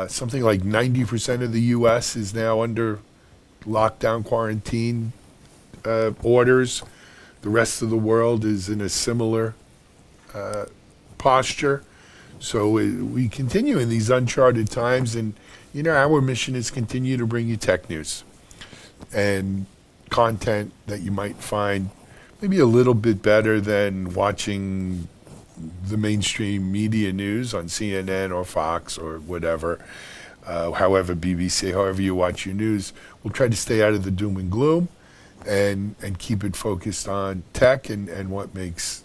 Something like 90% of the U.S. is now under lockdown quarantine orders. The rest of the world is in a similar posture. So we continue in these uncharted times, and our mission is continue to bring you tech news and content that you might find maybe a little bit better than watching the mainstream media news on CNN or Fox or whatever, however BBC, however you watch your news. We'll try to stay out of the doom and gloom and keep it focused on tech and what makes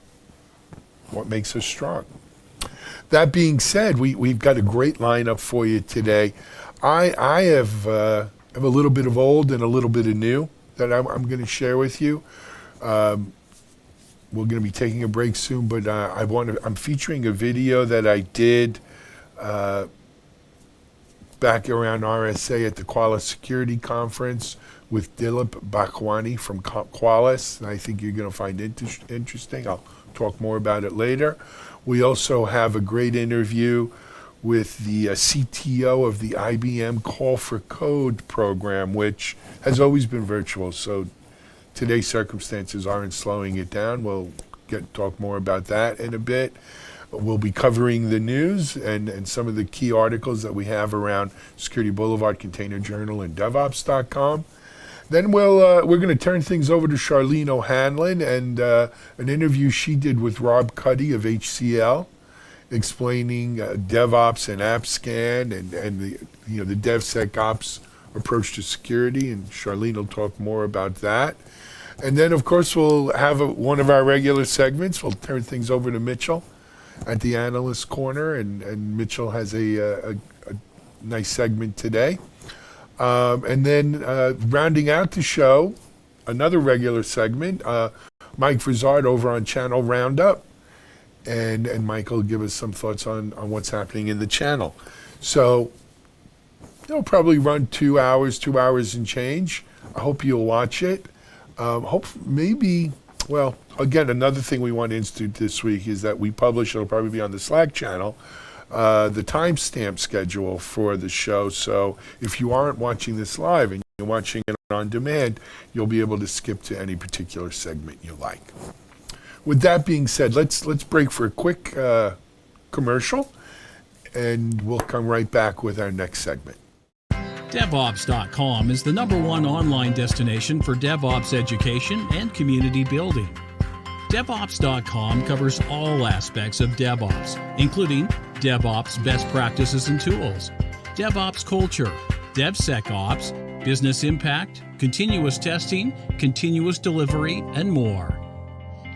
us strong. That being said, we've got a great lineup for you today. I have a little bit of old and a little bit of new that I'm going to share with you. We're going to be taking a break soon, but I'm featuring a video that I did back around RSA at the Qualys Security Conference with Dilip Bhagwani from Qualys, and I think you're going to find it interesting. I'll talk more about it later. We also have a great interview with the CTO of the IBM Call for Code program, which has always been virtual. So today's circumstances aren't slowing it down. We'll talk more about that in a bit. We'll be covering the news and some of the key articles that we have around Security Boulevard, Container Journal, and Devops.com. Then we're going to turn things over to Charlene O'Hanlon and an interview she did with Rob Cuddy of HCL, explaining DevOps and Appscan and the DevSecOps approach to security. And Charlene will talk more about that. And then, of course, we'll have one of our regular segments. We'll turn things over to Mitchell at the Analyst Corner, and Mitchell has a nice segment today. And then rounding out the show, another regular segment, Mike Verzard over on channel Roundup. And Mike will give us some thoughts on what's happening in the channel. So it'll probably run 2 hours and change. I hope you'll watch it. Again, another thing we want to institute this week is that we publish, it'll probably be on the Slack channel, the timestamp schedule for the show. So if you aren't watching this live and you're watching it on demand, you'll be able to skip to any particular segment you like. With that being said, let's break for a quick commercial, and we'll come right back with our next segment. Devops.com is the #1 online destination for DevOps education and community building. Devops.com covers all aspects of DevOps, including DevOps best practices and tools, DevOps culture, DevSecOps, business impact, continuous testing, continuous delivery, and more.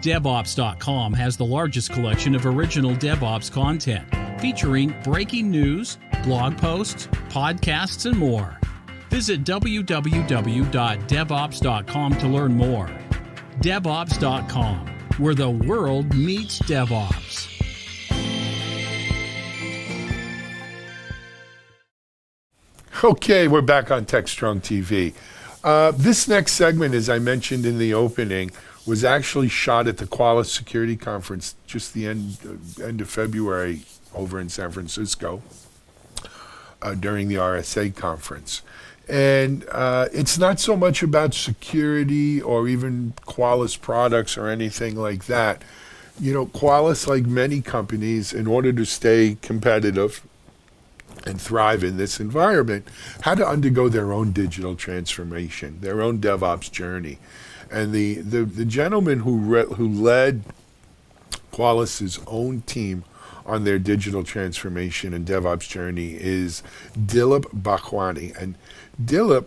Devops.com has the largest collection of original DevOps content, featuring breaking news, blog posts, podcasts, and more. Visit www.devops.com to learn more. Devops.com, where the world meets DevOps. Okay, we're back on TechS0trong TV. This next segment, as I mentioned in the opening, was actually shot at the Qualys Security Conference just the end of February over in San Francisco during the RSA conference. And it's not so much about security or even Qualys products or anything like that. Qualys, like many companies, in order to stay competitive and thrive in this environment, had to undergo their own digital transformation, their own DevOps journey. And the gentleman who led Qualys' own team on their digital transformation and DevOps journey is Dilip Bhagwani. And Dilip,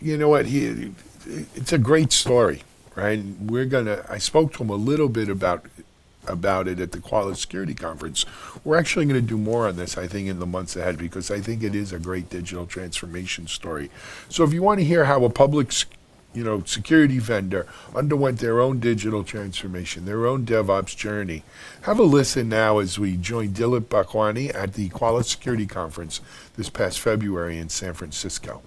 you know what? It's a great story, right? I spoke to him a little bit about it at the Qualys Security Conference. We're actually going to do more on this, I think, in the months ahead, because I think it is a great digital transformation story. So if you want to hear how a public security vendor underwent their own digital transformation, their own DevOps journey, have a listen now as we join Dilip Bhagwani at the Qualys Security Conference this past February in San Francisco.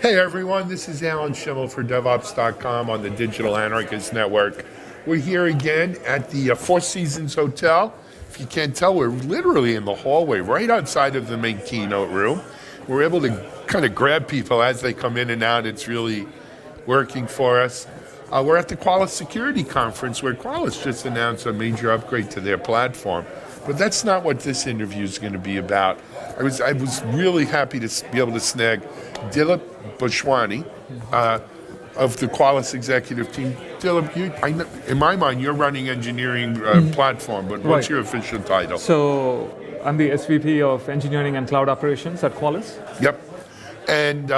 Hey everyone, this is Alan Schimmel for Devops.com on the Digital Anarchist Network. We're here again at the Four Seasons Hotel, if you can't tell, we're literally in the hallway right outside of the main keynote room. We're able to kind of grab people as they come in and out. It's really working for us. We're at the Qualys Security Conference where Qualys just announced a major upgrade to their platform. But that's not what this interview is going to be about. I was really happy to be able to snag Dilip Bushwani of the Qualys executive team. Dilip, in my mind, you're running engineering platform, but what's your official title? So I'm the SVP of Engineering and Cloud Operations at Qualys. Yep. And,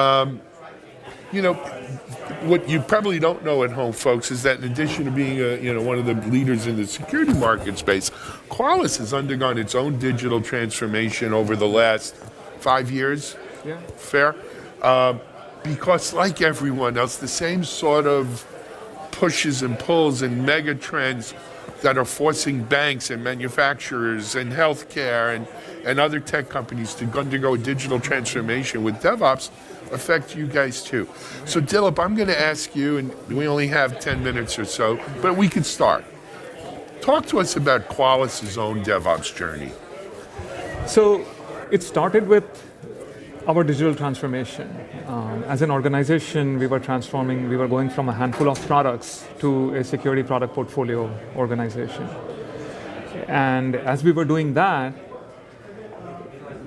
what you probably don't know at home, folks, is that in addition to being one of the leaders in the security market space, Qualys has undergone its own digital transformation over the last 5 years. Yeah. Fair? Because like everyone else, the same sort of pushes and pulls and mega trends that are forcing banks and manufacturers and healthcare and other tech companies to undergo a digital transformation with DevOps affect you guys too. So Dilip, I'm going to ask you, and we only have 10 minutes or so, but we could start. Talk to us about Qualys' own DevOps journey. So it started with our digital transformation. As an organization, we were going from a handful of products to a security product portfolio organization. And as we were doing that,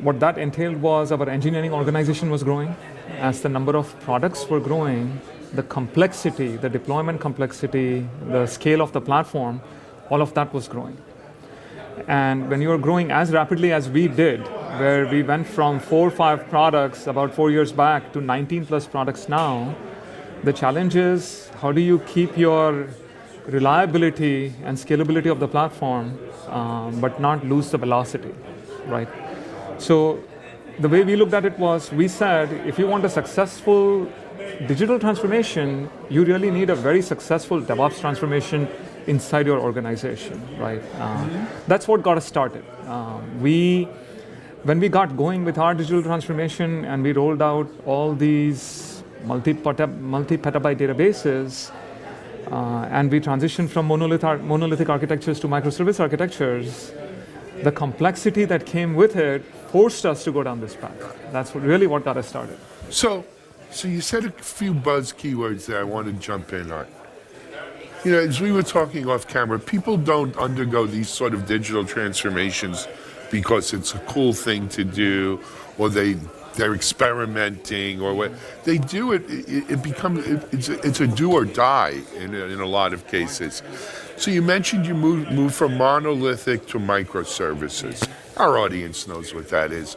what that entailed was our engineering organization was growing. As the number of products were growing, the complexity, the deployment complexity, the scale of the platform, all of that was growing. And when you are growing as rapidly as we did, where we went from 4 or 5 products about 4 years back to 19 plus products now, the challenge is how do you keep your reliability and scalability of the platform, but not lose the velocity, right? So the way we looked at it was, we said, if you want a successful digital transformation, you really need a very successful DevOps transformation inside your organization, right? That's what got us started. When we got going with our digital transformation and we rolled out all these multi-petabyte databases, and we transitioned from monolithic architectures to microservice architectures, the complexity that came with it forced us to go down this path. That's really what got us started. So you said a few buzz keywords that I want to jump in on. As we were talking off camera, people don't undergo these sort of digital transformations because it's a cool thing to do, or they're experimenting, or what they do. It's a do or die in a lot of cases. So you mentioned you moved from monolithic to microservices. Our audience knows what that is.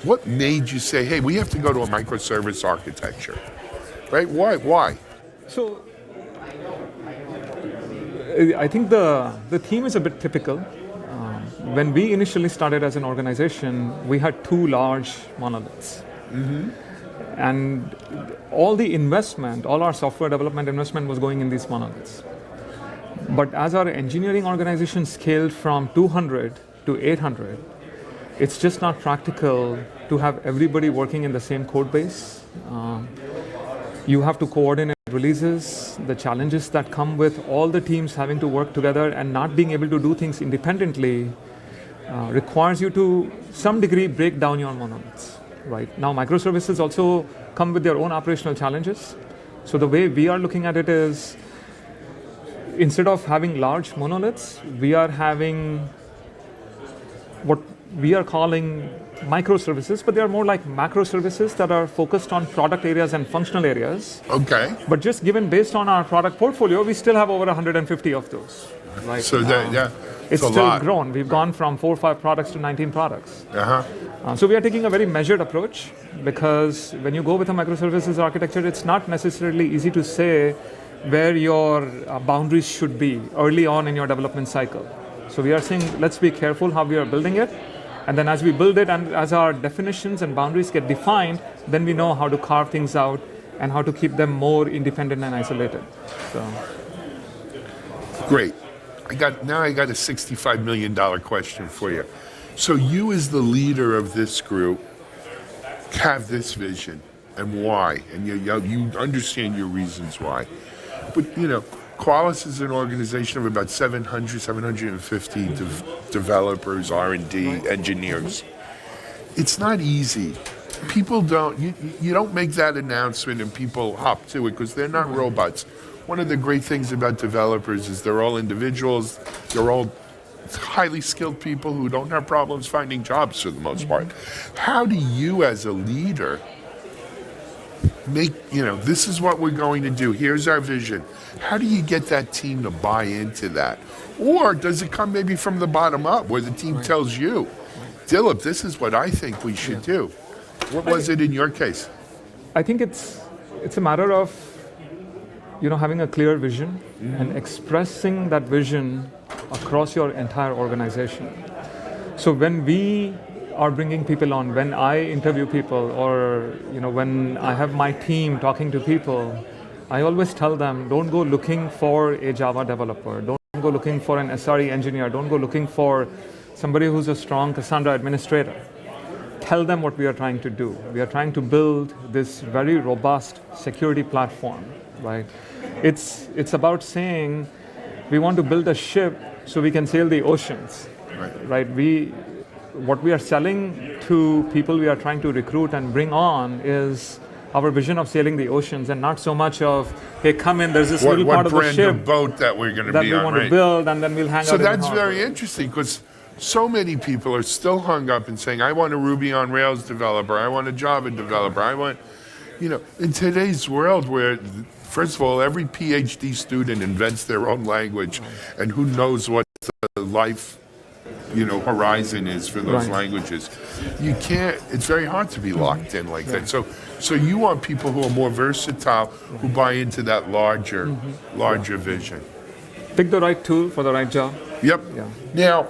What made you say, hey, we have to go to a microservice architecture, right? Why? So I think the theme is a bit typical. When we initially started as an organization, we had 2 large monoliths. And all the investment, all our software development investment was going in these monoliths. But as our engineering organization scaled from 200 to 800, it's just not practical to have everybody working in the same code base. You have to coordinate releases, the challenges that come with all the teams having to work together and not being able to do things independently requires you to some degree break down your monoliths. Right now, microservices also come with their own operational challenges. So the way we are looking at it is, instead of having large monoliths, we are having what we are calling microservices, but they are more like macro services that are focused on product areas and functional areas. Okay. But just given based on our product portfolio, we still have over 150 of those. Right? So it's still grown. We've gone from 4 or 5 products to 19 products. So we are taking a very measured approach, because when you go with a microservices architecture, it's not necessarily easy to say where your boundaries should be early on in your development cycle. So we are saying, let's be careful how we are building it. And then as we build it and as our definitions and boundaries get defined, then we know how to carve things out and how to keep them more independent and isolated. So. Great. I got a $65 million question for you. So you as the leader of this group have this vision, and why, and you understand your reasons why. But Qualys is an organization of about 750 developers, R&D, engineers. It's not easy. People don't, you don't make that announcement and people hop to it because they're not robots. One of the great things about developers is they're all individuals, they're all highly skilled people who don't have problems finding jobs for the most part. How do you as a leader make, this is what we're going to do, here's our vision. How do you get that team to buy into that? Or does it come maybe from the bottom up where the team tells you, Dilip, this is what I think we should do. What was it in your case? I think it's a matter of having a clear vision and expressing that vision across your entire organization. So when we are bringing people on, when I interview people, or when I have my team talking to people, I always tell them, don't go looking for a Java developer, don't go looking for an SRE engineer, don't go looking for somebody who's a strong Cassandra administrator. Tell them what we are trying to do. We are trying to build this very robust security platform, right? It's about saying we want to build a ship so we can sail the oceans, right? What we are selling to people we are trying to recruit and bring on is our vision of sailing the oceans, and not so much of, hey, come in, there's this little part of the ship what brand new boat that we're going to that be we on, want to build, and then we'll hang out. So in the that's harbor. very interesting because so many people are still hung up in saying, I want a Ruby on Rails developer, I want a Java developer, I want, in today's world where, first of all, every PhD student invents their own language, and who knows what the life, horizon is for those languages. You can't, it's very hard to be locked in like that. So you want people who are more versatile, who buy into that larger vision. Pick the right tool for the right job. Yep. Yeah. Now,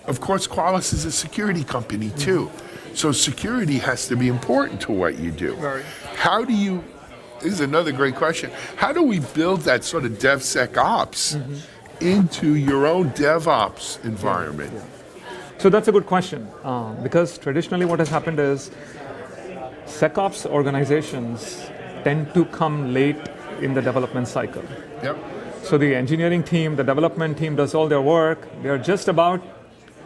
of course, Qualys is a security company too. So security has to be important to what you do. Right. How do you, this is another great question, how do we build that sort of DevSecOps into your own DevOps environment? So that's a good question, because traditionally what has happened is SecOps organizations tend to come late in the development cycle. Yep. So the engineering team, the development team does all their work. They're just about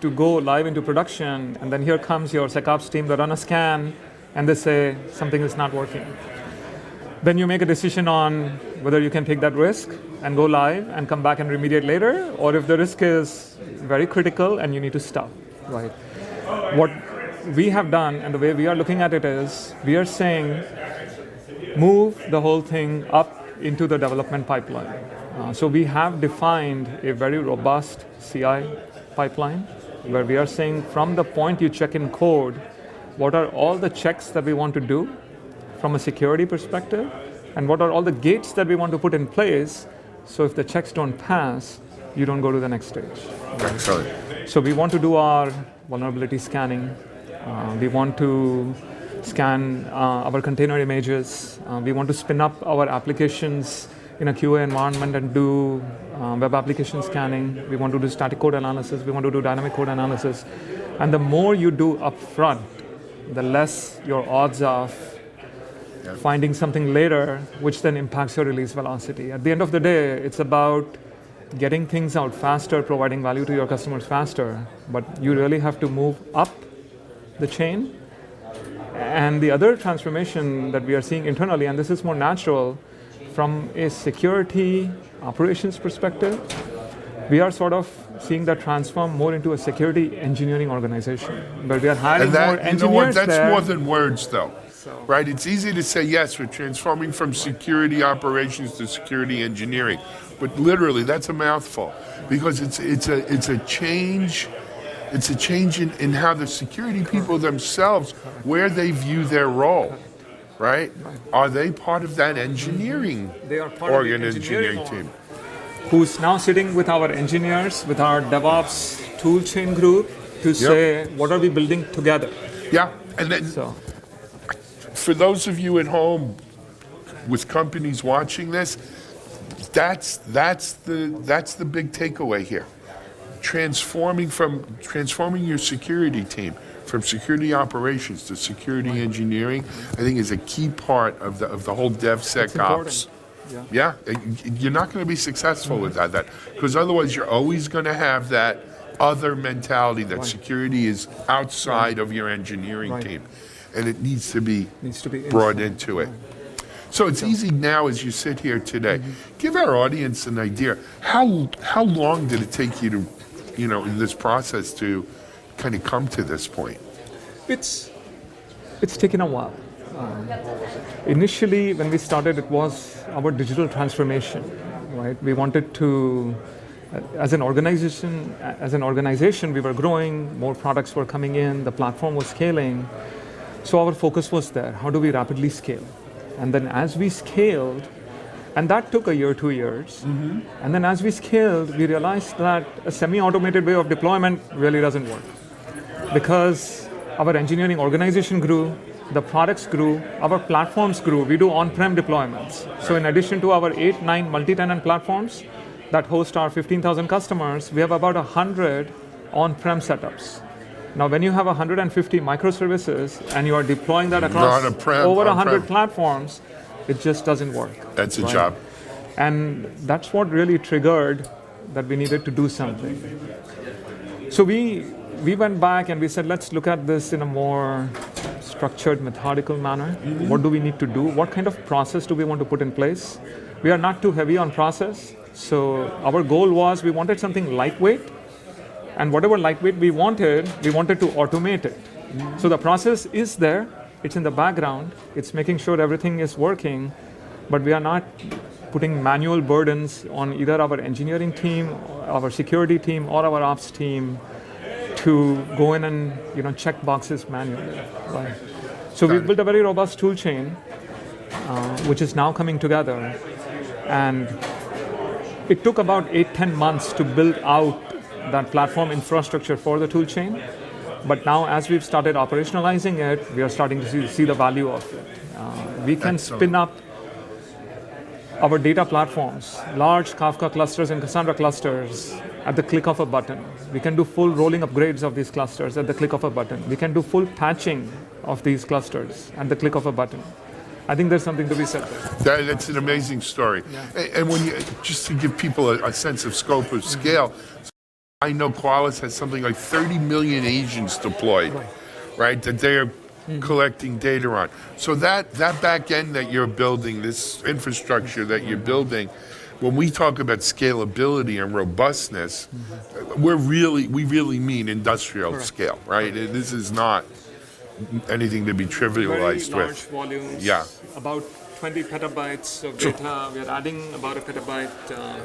to go live into production, and then here comes your SecOps team, they run a scan, and they say something is not working. Then you make a decision on whether you can take that risk and go live and come back and remediate later, or if the risk is very critical and you need to stop, right? What we have done and the way we are looking at it is, we are saying, move the whole thing up into the development pipeline. So we have defined a very robust CI pipeline, where we are saying from the point you check in code, what are all the checks that we want to do from a security perspective, and what are all the gates that we want to put in place, so if the checks don't pass, you don't go to the next stage. Excellent. So we want to do our vulnerability scanning. We want to scan our container images. We want to spin up our applications in a QA environment and do web application scanning. We want to do static code analysis. We want to do dynamic code analysis. And the more you do upfront, the less your odds of finding something later, which then impacts your release velocity. At the end of the day, it's about getting things out faster, providing value to your customers faster, but you really have to move up the chain. And the other transformation that we are seeing internally, and this is more natural, from a security operations perspective, we are sort of seeing that transform more into a security engineering organization, where we are hiring more engineers. That's more than words, though. Right? It's easy to say, yes, we're transforming from security operations to security engineering, but literally that's a mouthful, because it's a change. It's a change in how the security people themselves, where they view their role, right? Are they part of that engineering They are part of the engineering team? Who's now sitting with our engineers, with our DevOps toolchain group, to say, what are we building together? Yeah, and then for those of you at home with companies watching this, that's the big takeaway here. Transforming your security team from security operations to security engineering, I think, is a key part of the whole DevSecOps Yeah, you're not going to be successful with that because otherwise you're always going to have that other mentality that security is outside of your engineering team, and it needs to be brought into it. So it's easy now as you sit here today. Give our audience an idea. How long did it take you to, in this process to kind of come to this point? It's taken a while. Initially, when we started, it was our digital transformation, right? We wanted to, as an organization, we were growing, more products were coming in, the platform was scaling. So our focus was there. How do we rapidly scale? And then as we scaled, and that took a year, 2 years, and then as we scaled, we realized that a semi-automated way of deployment really doesn't work. Because our engineering organization grew, the products grew, our platforms grew. We do on-prem deployments. So in addition to our 8, 9 multi-tenant platforms that host our 15,000 customers, we have about 100 on-prem setups. Now, when you have 150 microservices and you are deploying that across over 100 platforms, it just doesn't work. That's a job. And that's what really triggered that we needed to do something. So we went back and we said, let's look at this in a more structured, methodical manner. What do we need to do? What kind of process do we want to put in place? We are not too heavy on process. So our goal was we wanted something lightweight. And whatever lightweight we wanted to automate it. So the process is there, it's in the background, it's making sure everything is working, but we are not putting manual burdens on either our engineering team, our security team, or our ops team to go in and check boxes manually. Right? So we built a very robust tool chain, which is now coming together. And it took about 8-10 months to build out that platform infrastructure for the tool chain. But now as we've started operationalizing it, we are starting to see the value of it. We can spin up our data platforms, large Kafka clusters and Cassandra clusters at the click of a button. We can do full rolling upgrades of these clusters at the click of a button. We can do full patching of these clusters at the click of a button. I think there's something to be said there. That's an amazing story. And when just to give people a sense of scope of scale, I know Qualys has something like 30 million agents deployed, right? That they're collecting data on. So that back end that you're building, this infrastructure that you're building, when we talk about scalability and robustness, we really mean industrial scale, right? This is not anything to be trivialized very large with. Volumes, about 20 petabytes of data. We are adding about a petabyte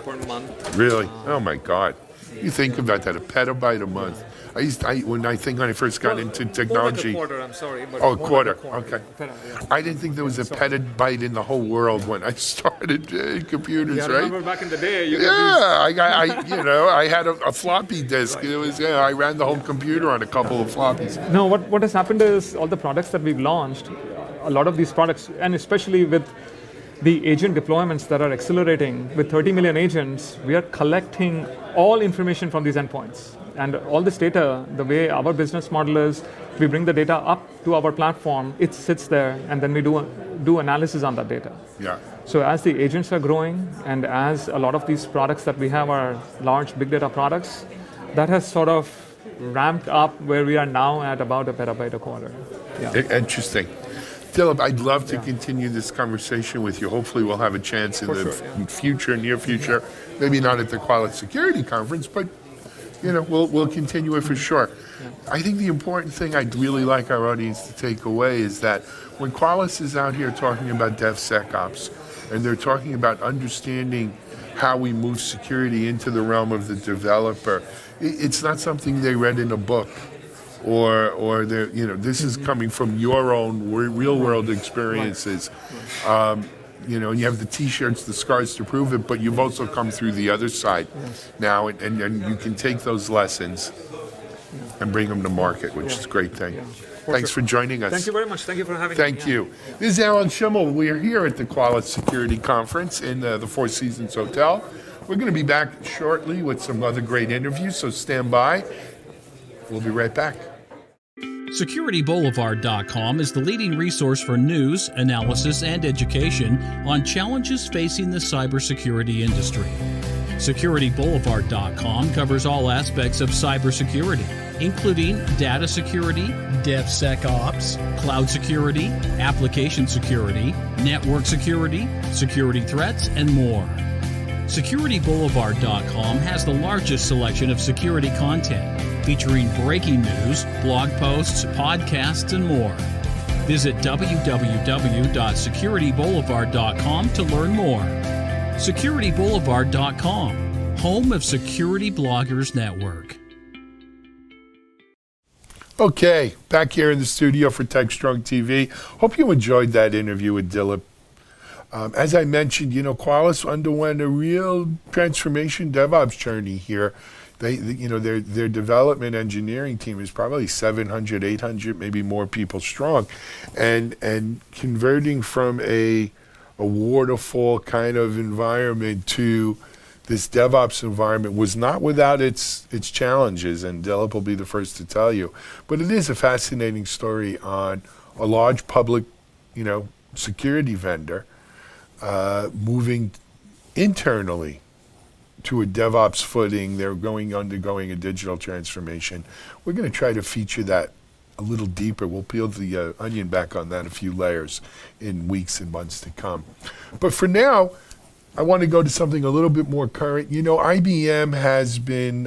per month. Really? Oh my God. You think about that, a petabyte a month. When I first got into technology. More like a quarter, I'm sorry. But a quarter. Like Okay. I didn't think there was a petabyte in the whole world when I started computers, right? I remember back in the day. I had a floppy disk. It was I ran the whole computer on a couple of floppies. No, what has happened is all the products that we've launched, a lot of these products, and especially with the agent deployments that are accelerating, with 30 million agents, we are collecting all information from these endpoints. And all this data, the way our business model is, we bring the data up to our platform, it sits there, and then we do analysis on that data. Yeah. So as the agents are growing, and as a lot of these products that we have are large big data products, that has sort of ramped up where we are now at about a petabyte a quarter. Yeah. Interesting. Dilip, I'd love to continue this conversation with you. Hopefully we'll have a chance in the near future, maybe not at the Qualys Security Conference, but we'll continue it for sure. I think the important thing I'd really like our audience to take away is that when Qualys is out here talking about DevSecOps, and they're talking about understanding how we move security into the realm of the developer, it's not something they read in a book. Or this is coming from your own real world experiences. And you have the T-shirts, the scars to prove it, but you've also come through the other side now, and you can take those lessons and bring them to market, which is a great thing. Thanks for joining us. Thank you very much. Thank you for having me. Thank you. This is Alan Schimmel. We are here at the Qualys Security Conference in the Four Seasons Hotel. We're going to be back shortly with some other great interviews, so stand by. We'll be right back. SecurityBoulevard.com is the leading resource for news, analysis, and education on challenges facing the cybersecurity industry. SecurityBoulevard.com covers all aspects of cybersecurity, including data security, DevSecOps, cloud security, application security, network security, security threats, and more. SecurityBoulevard.com has the largest selection of security content, featuring breaking news, blog posts, podcasts, and more. Visit www.securityboulevard.com to learn more. SecurityBoulevard.com, home of Security Bloggers Network. Okay, back here in the studio for TechS0trong TV. Hope you enjoyed that interview with Dilip. As I mentioned, Qualys underwent a real transformation DevOps journey here. Their development engineering team is probably 700, 800, maybe more people strong, and converting from a waterfall kind of environment to this DevOps environment was not without its challenges, and Dilip will be the first to tell you. But it is a fascinating story on a large public, security vendor moving internally to a DevOps footing. They're undergoing a digital transformation. We're going to try to feature that a little deeper. We'll peel the onion back on that a few layers in weeks and months to come. But for now, I want to go to something a little bit more current. IBM has been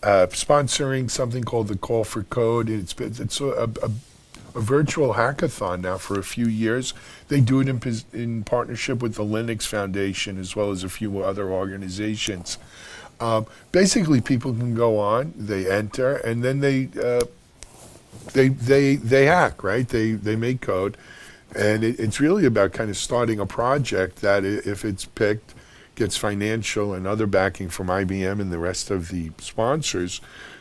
sponsoring something called the Call for Code. It's a virtual hackathon now for a few years. They do it in partnership with the Linux Foundation as well as a few other organizations. Basically, people can go on, they enter, and then they hack, right? They make code, and it's really about kind of starting a project that, if it's picked, gets financial and other backing from IBM and the rest of the sponsors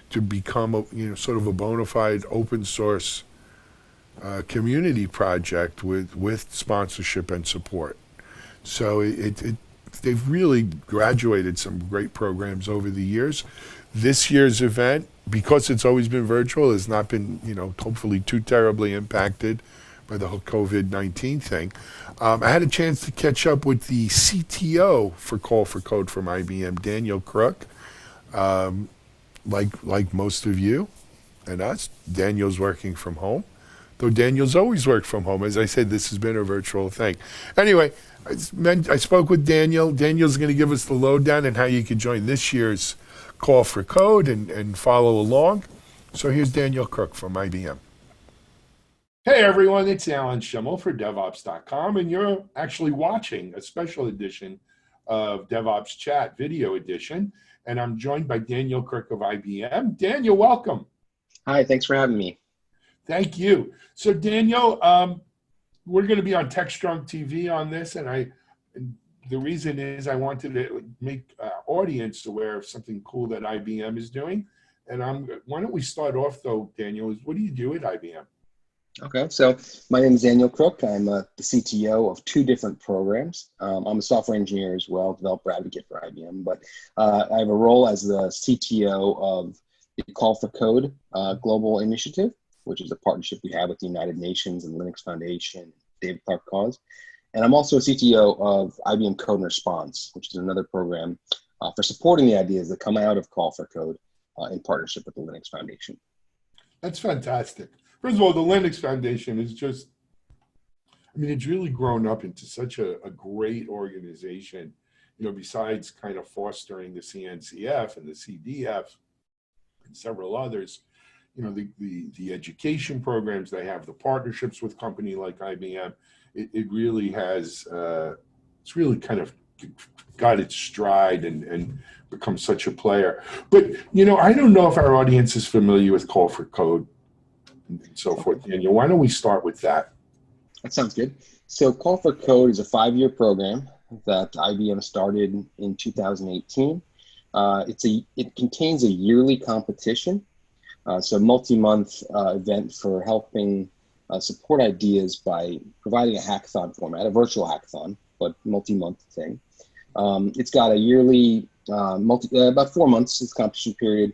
to become sort of a bona fide open source community project with sponsorship and support. So they've really graduated some great programs over the years. This year's event, because it's always been virtual, has not been, hopefully too terribly impacted by the whole COVID-19 thing. I had a chance to catch up with the CTO for Call for Code from IBM, Daniel Crook. Like most of you and us, Daniel's working from home. Though Daniel's always worked from home. As I said, this has been a virtual thing. Anyway, I spoke with Daniel. Daniel's going to give us the lowdown on how you can join this year's Call for Code and follow along. So here's Daniel Crook from IBM. Hey everyone, it's Alan Schimmel for Devops.com, and you're actually watching a special edition of Devops Chat Video Edition, and I'm joined by Daniel Crook of IBM. Daniel, welcome. Hi, thanks for having me. Thank you. So Daniel, we're going to be on TechS0trong TV on this, and the reason is I wanted to make audience aware of something cool that IBM is doing. And why don't we start off though, Daniel, what do you do at IBM? Okay, so my name is Daniel Crook. I'm the CTO of two different programs. I'm a software engineer as well, developer advocate for IBM, but I have a role as the CTO of the Call for Code Global Initiative, which is a partnership we have with the United Nations and Linux Foundation, David Clark Cause. And I'm also a CTO of IBM Code and Response, which is another program for supporting the ideas that come out of Call for Code in partnership with the Linux Foundation. That's fantastic. First of all, the Linux Foundation is just, it's really grown up into such a great organization, besides kind of fostering the CNCF and the CDF and several others. The education programs they have, the partnerships with company like IBM, it really has, it's really kind of got its stride and become such a player. But, I don't know if our audience is familiar with Call for Code and so forth. Daniel, why don't we start with that? That sounds good. So Call for Code is a 5-year program that IBM started in 2018. It contains a yearly competition. So a multi-month event for helping support ideas by providing a hackathon format, a virtual hackathon, but multi-month thing. It's got a yearly, about 4 months, this competition period,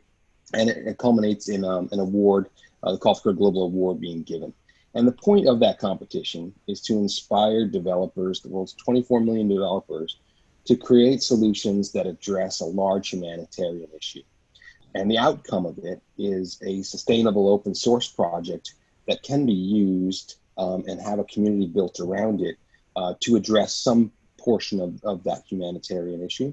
and it culminates in an award, the Call for Code Global Award being given. And the point of that competition is to inspire developers, the world's 24 million developers, to create solutions that address a large humanitarian issue. And the outcome of it is a sustainable open source project that can be used and have a community built around it to address some portion of that humanitarian issue.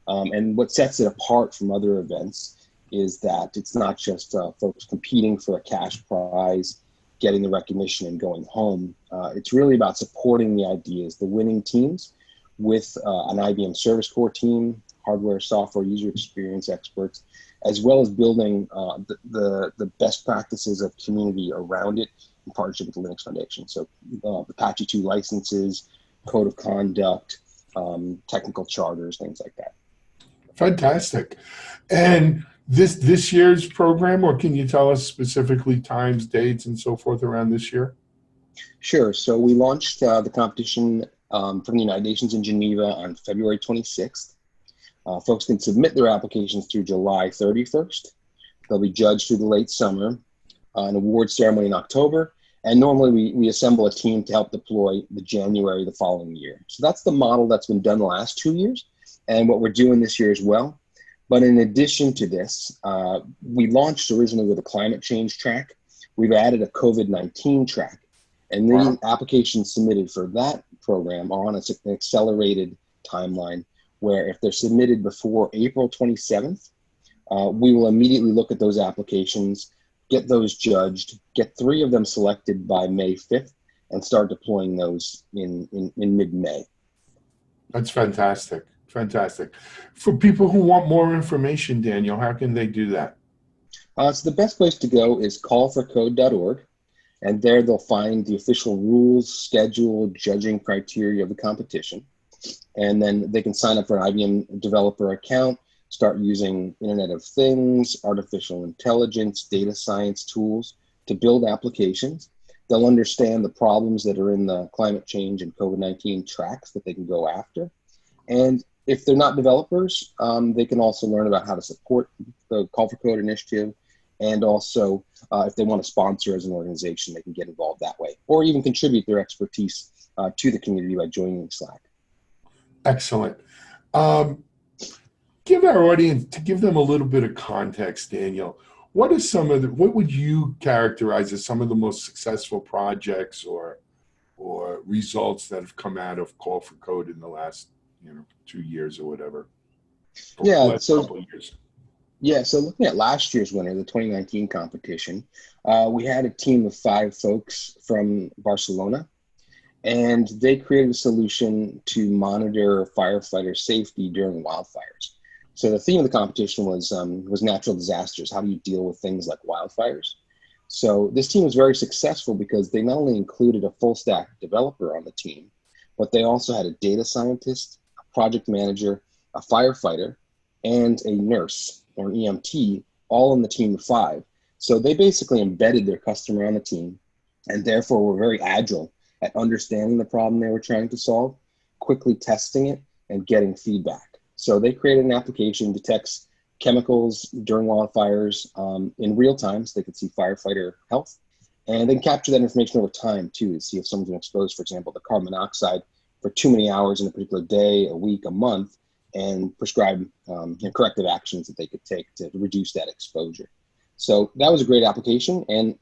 And what sets it apart from other events is that it's not just folks competing for a cash prize, getting the recognition and going home. It's really about supporting the ideas, the winning teams, with an IBM Service Core team, hardware, software, user experience experts, as well as building the best practices of community around it in partnership with the Linux Foundation. So Apache 2 licenses, code of conduct, technical charters, things like that. Fantastic. And this year's program, or can you tell us specifically times, dates, and so forth around this year? Sure. So we launched the competition from the United Nations in Geneva on February 26th. Folks can submit their applications through July 31st. They'll be judged through the late summer, an award ceremony in October, and normally we assemble a team to help deploy the January the following year. So that's the model that's been done the last 2 years, and what we're doing this year as well. But in addition to this, we launched originally with a climate change track. We've added a COVID-19 track, and the applications submitted for that program are on an accelerated timeline, where if they're submitted before April 27th, we will immediately look at those applications, get those judged, get 3 of them selected by May 5th, and start deploying those in mid-May. That's fantastic. Fantastic. For people who want more information, Daniel, how can they do that? So the best place to go is callforcode.org, and there they'll find the official rules, schedule, judging criteria of the competition. And then they can sign up for an IBM developer account, start using Internet of Things, artificial intelligence, data science tools to build applications. They'll understand the problems that are in the climate change and COVID-19 tracks that they can go after. And if they're not developers, they can also learn about how to support the Call for Code initiative. And also, if they want to sponsor as an organization, they can get involved that way, or even contribute their expertise to the community by joining Slack. Excellent. Give our audience, to give them a little bit of context, Daniel, what would you characterize as some of the most successful projects or results that have come out of Call for Code in the last 2 years or whatever? Yeah, Couple of years. Yeah, so looking at last year's winner, the 2019 competition, we had a team of 5 folks from Barcelona, and they created a solution to monitor firefighter safety during wildfires. So the theme of the competition was natural disasters. How do you deal with things like wildfires? So this team was very successful because they not only included a full stack developer on the team, but they also had a data scientist, a project manager, a firefighter, and a nurse or an EMT, all in the team of 5. So they basically embedded their customer on the team, and therefore were very agile at understanding the problem they were trying to solve, quickly testing it, and getting feedback. So they created an application, detects chemicals during wildfires in real time, so they could see firefighter health, and then capture that information over time too, to see if someone's been exposed, for example, to carbon monoxide for too many hours in a particular day, a week, a month, and prescribe corrective actions that they could take to reduce that exposure. So that was a great application, and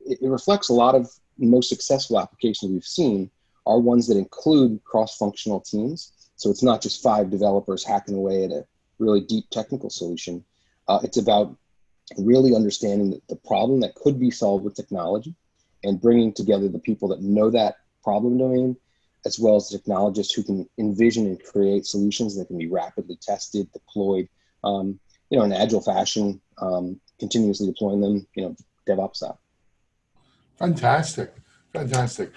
it reflects a lot of the most successful applications we've seen are ones that include cross-functional teams. So it's not just 5 developers hacking away at a really deep technical solution. It's about really understanding the problem that could be solved with technology and bringing together the people that know that problem domain, as well as technologists who can envision and create solutions that can be rapidly tested, deployed, in an agile fashion, continuously deploying them, DevOps style. Fantastic. Fantastic.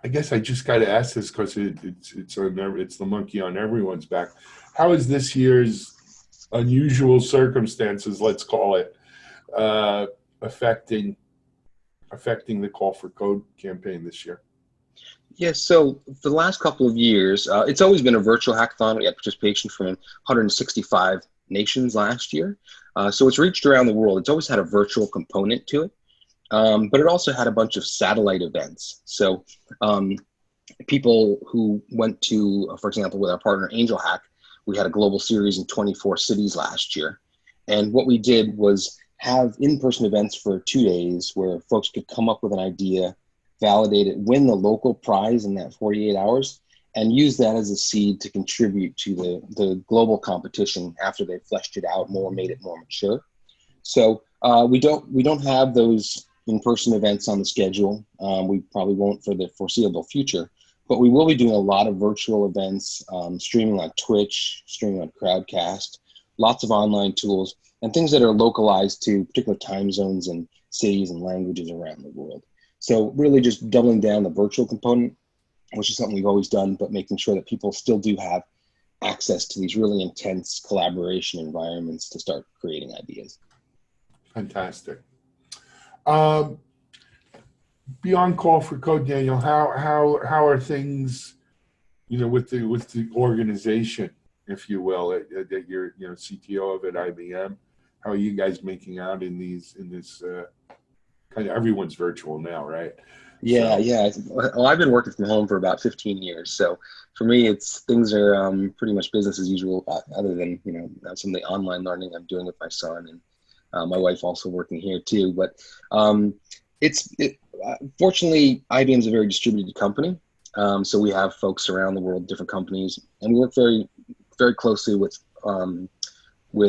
I guess I just got to ask this because it's the monkey on everyone's back. How is this year's unusual circumstances, let's call it, affecting the Call for Code campaign this year? Yes, so for the last couple of years, it's always been a virtual hackathon. We had participation from 165 nations last year. So it's reached around the world. It's always had a virtual component to it, but it also had a bunch of satellite events. So people who went to, for example, with our partner Angel Hack, we had a global series in 24 cities last year. And what we did was have in-person events for 2 days where folks could come up with an idea, validate it, win the local prize in that 48 hours, and use that as a seed to contribute to the global competition after they fleshed it out more, made it more mature. So we don't have those in-person events on the schedule. We probably won't for the foreseeable future, but we will be doing a lot of virtual events, streaming on Twitch, streaming on Crowdcast, lots of online tools, and things that are localized to particular time zones and cities and languages around the world. So really just doubling down the virtual component, which is something we've always done, but making sure that people still do have access to these really intense collaboration environments to start creating ideas. Fantastic. Beyond Call for Code, Daniel, how are things, with the organization, if you will, that you're CTO of at IBM? How are you guys making out in this kind of, everyone's virtual now, right? Yeah. Well, I've been working from home for about 15 years. So for me, things are pretty much business as usual, other than, some of the online learning I'm doing with my son, and my wife also working here too. But fortunately, IBM is a very distributed company. So we have folks around the world, different companies, and we work very, very closely with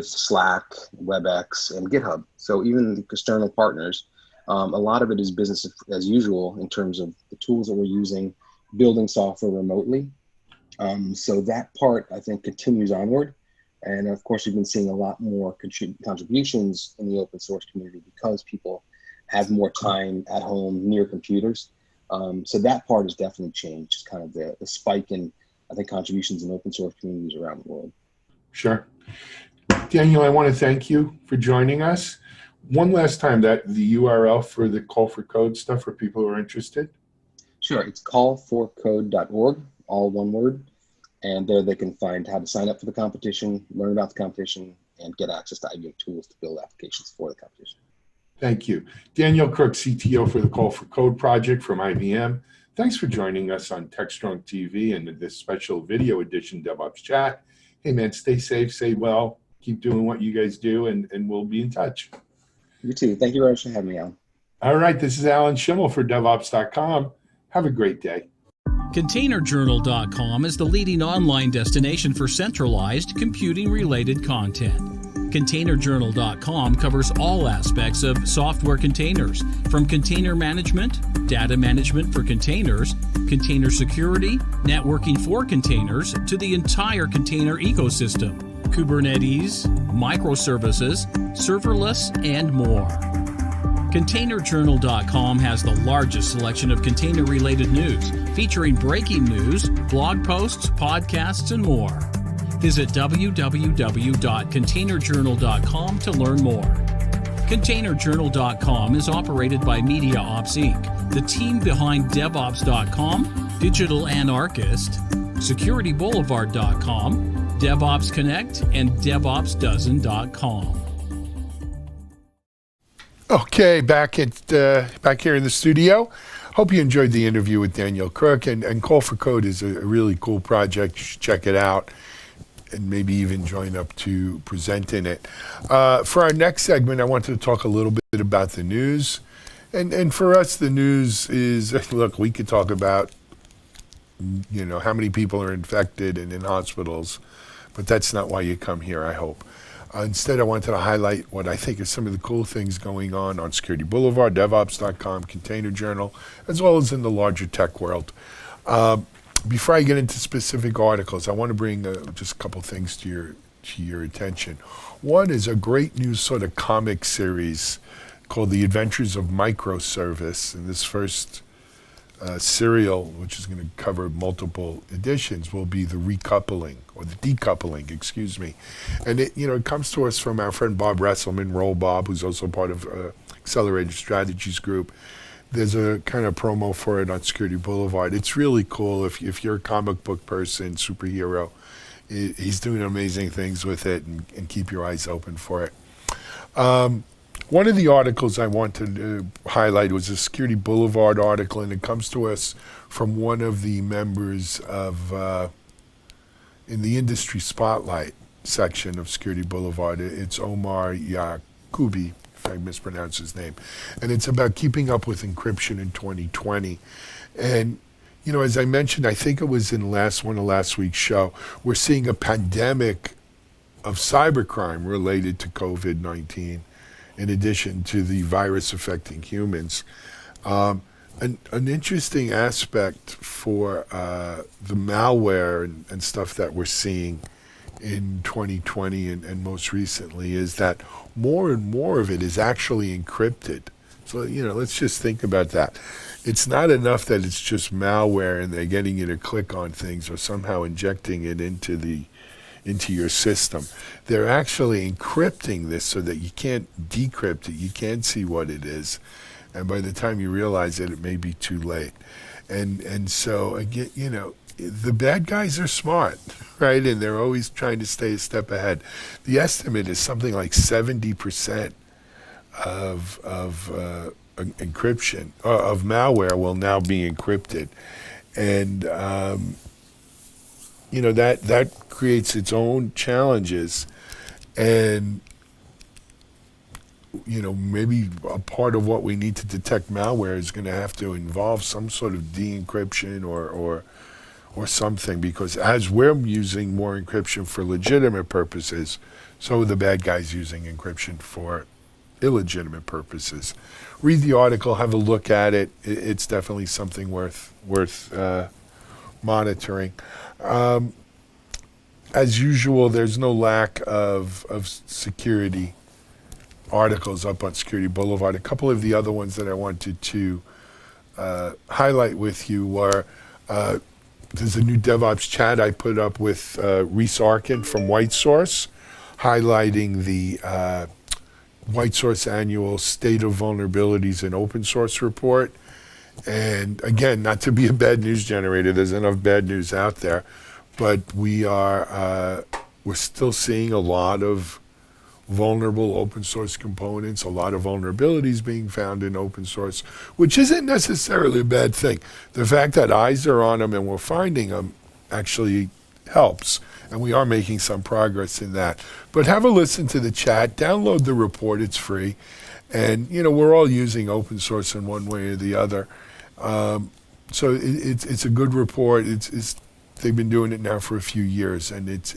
Slack, WebEx, and GitHub. So even the external partners, a lot of it is business as usual in terms of the tools that we're using, building software remotely. So that part, I think, continues onward. And of course, we've been seeing a lot more contributions in the open source community because people have more time at home near computers. So that part has definitely changed, just kind of the spike in, I think, contributions in open source communities around the world. Sure. Daniel, I want to thank you for joining us. One last time, that the URL for the Call for Code stuff for people who are interested. Sure, it's callforcode.org, all one word. And there they can find how to sign up for the competition, learn about the competition, and get access to IBM tools to build applications for the competition. Thank you. Daniel Crook, CTO for the Call for Code project from IBM. Thanks for joining us on TechS0trong TV and this special video edition DevOps chat. Hey man, stay safe, stay well, keep doing what you guys do, and we'll be in touch. You too. Thank you very much for having me, Alan. All right, this is Alan Schimmel for Devops.com. Have a great day. ContainerJournal.com is the leading online destination for centralized computing-related content. ContainerJournal.com covers all aspects of software containers, from container management, data management for containers, container security, networking for containers, to the entire container ecosystem, Kubernetes, microservices, serverless, and more. ContainerJournal.com has the largest selection of container-related news, featuring breaking news, blog posts, podcasts, and more. Visit www.containerjournal.com to learn more. ContainerJournal.com is operated by MediaOps Inc., the team behind Devops.com, Digital Anarchist, SecurityBoulevard.com, DevOps Connect, and DevOpsDozen.com. Okay, back here in the studio. Hope you enjoyed the interview with Daniel Crook, and Call for Code is a really cool project. You should check it out and maybe even join up to present in it. For our next segment, I wanted to talk a little bit about the news. And for us, the news is, look, we could talk about, how many people are infected and in hospitals, but that's not why you come here, I hope. Instead, I wanted to highlight what I think are some of the cool things going on Security Boulevard, Devops.com, Container Journal, as well as in the larger tech world. Before I get into specific articles, I want to bring just a couple things to your attention. One is a great new sort of comic series called The Adventures of Microservice. And this first serial, which is going to cover multiple editions, will be the recoupling, or the decoupling, excuse me. And it comes to us from our friend Bob Resselman, Roll Bob, who's also part of Accelerated Strategies Group. There's a kind of promo for it on Security Boulevard. It's really cool if you're a comic book person, superhero, he's doing amazing things with it, and keep your eyes open for it. One of the articles I wanted to highlight was a Security Boulevard article, and it comes to us from one of the members of in the industry spotlight section of Security Boulevard. It's Omar Yakubi, if I mispronounce his name, and it's about keeping up with encryption in 2020. And as I mentioned, I think it was in one of last week's show, we're seeing a pandemic of cybercrime related to COVID-19, in addition to the virus affecting humans. An interesting aspect for the malware and stuff that we're seeing in 2020 and most recently is that more and more of it is actually encrypted. So, let's just think about that. It's not enough that it's just malware and they're getting you to click on things or somehow injecting it into your system. They're actually encrypting this so that you can't decrypt it. You can't see what it is. And by the time you realize it may be too late. And so, again, the bad guys are smart, right? And they're always trying to stay a step ahead. The estimate is something like 70% of encryption, of malware will now be encrypted. And, that creates its own challenges. And, maybe a part of what we need to detect malware is going to have to involve some sort of de-encryption or something, because as we're using more encryption for legitimate purposes, so are the bad guys using encryption for illegitimate purposes. Read the article, have a look at it. It's definitely something worth monitoring. As usual, there's no lack of security articles up on Security Boulevard. A couple of the other ones that I wanted to highlight with you were there's a new DevOps chat I put up with Reese Arkin from WhiteSource, highlighting the WhiteSource annual State of Vulnerabilities in Open Source report. And again, not to be a bad news generator, there's enough bad news out there, but we're still seeing a lot of vulnerable open source components, a lot of vulnerabilities being found in open source, which isn't necessarily a bad thing. The fact that eyes are on them and we're finding them actually helps, and we are making some progress in that. But have a listen to the chat, download the report, it's free, and we're all using open source in one way or the other. So it's a good report. They've been doing it now for a few years, and it's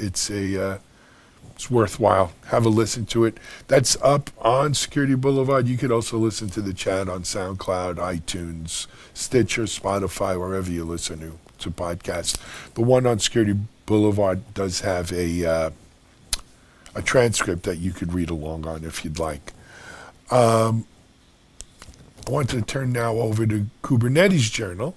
worthwhile. Have a listen to it. That's up on Security Boulevard. You could also listen to the chat on SoundCloud, iTunes, Stitcher, Spotify, wherever you listen to podcasts. The one on Security Boulevard does have a transcript that you could read along on if you'd like. I want to turn now over to Kubernetes Journal.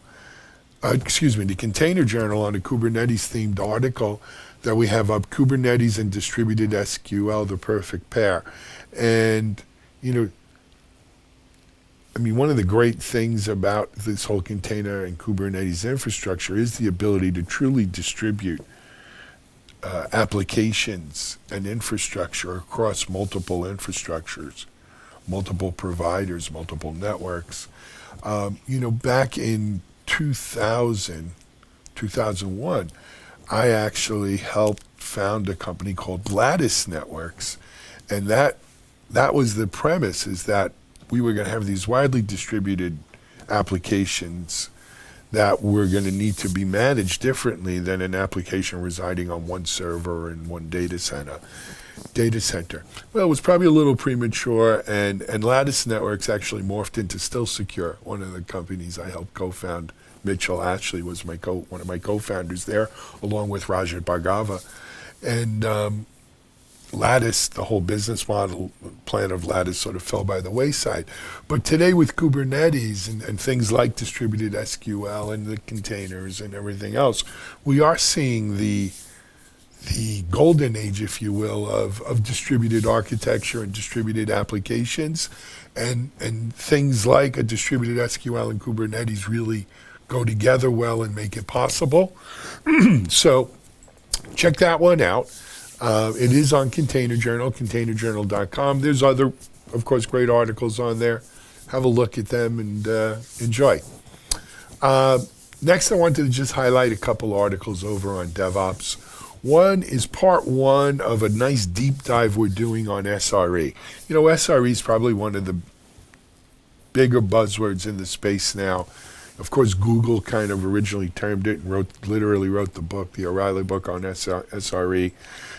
The Container Journal on a Kubernetes-themed article that we have up, Kubernetes and Distributed SQL, the perfect pair. And, one of the great things about this whole container and Kubernetes infrastructure is the ability to truly distribute applications and infrastructure across multiple infrastructures, multiple providers, multiple networks. Back in 2001, I actually helped found a company called Lattice Networks, and that was the premise, is that we were going to have these widely distributed applications that were going to need to be managed differently than an application residing on one server in one data center. Well, it was probably a little premature, and Lattice Networks actually morphed into Still Secure, one of the companies I helped co-found. Mitchell Ashley was one of my co-founders there, along with Rajat Bhargava. And Lattice, the whole business model plan of Lattice sort of fell by the wayside. But today with Kubernetes and things like distributed SQL and the containers and everything else, we are seeing the golden age, if you will, of distributed architecture and distributed applications. And things like a distributed SQL and Kubernetes really go together well and make it possible. So check that one out. It is on Container Journal, containerjournal.com. There's other, of course, great articles on there. Have a look at them and enjoy. Next, I wanted to just highlight a couple articles over on DevOps. One is part one of a nice deep dive we're doing on SRE. You know, SRE is probably one of the bigger buzzwords in the space now. Of course, Google kind of originally termed it and literally wrote the book, the O'Reilly book on SRE.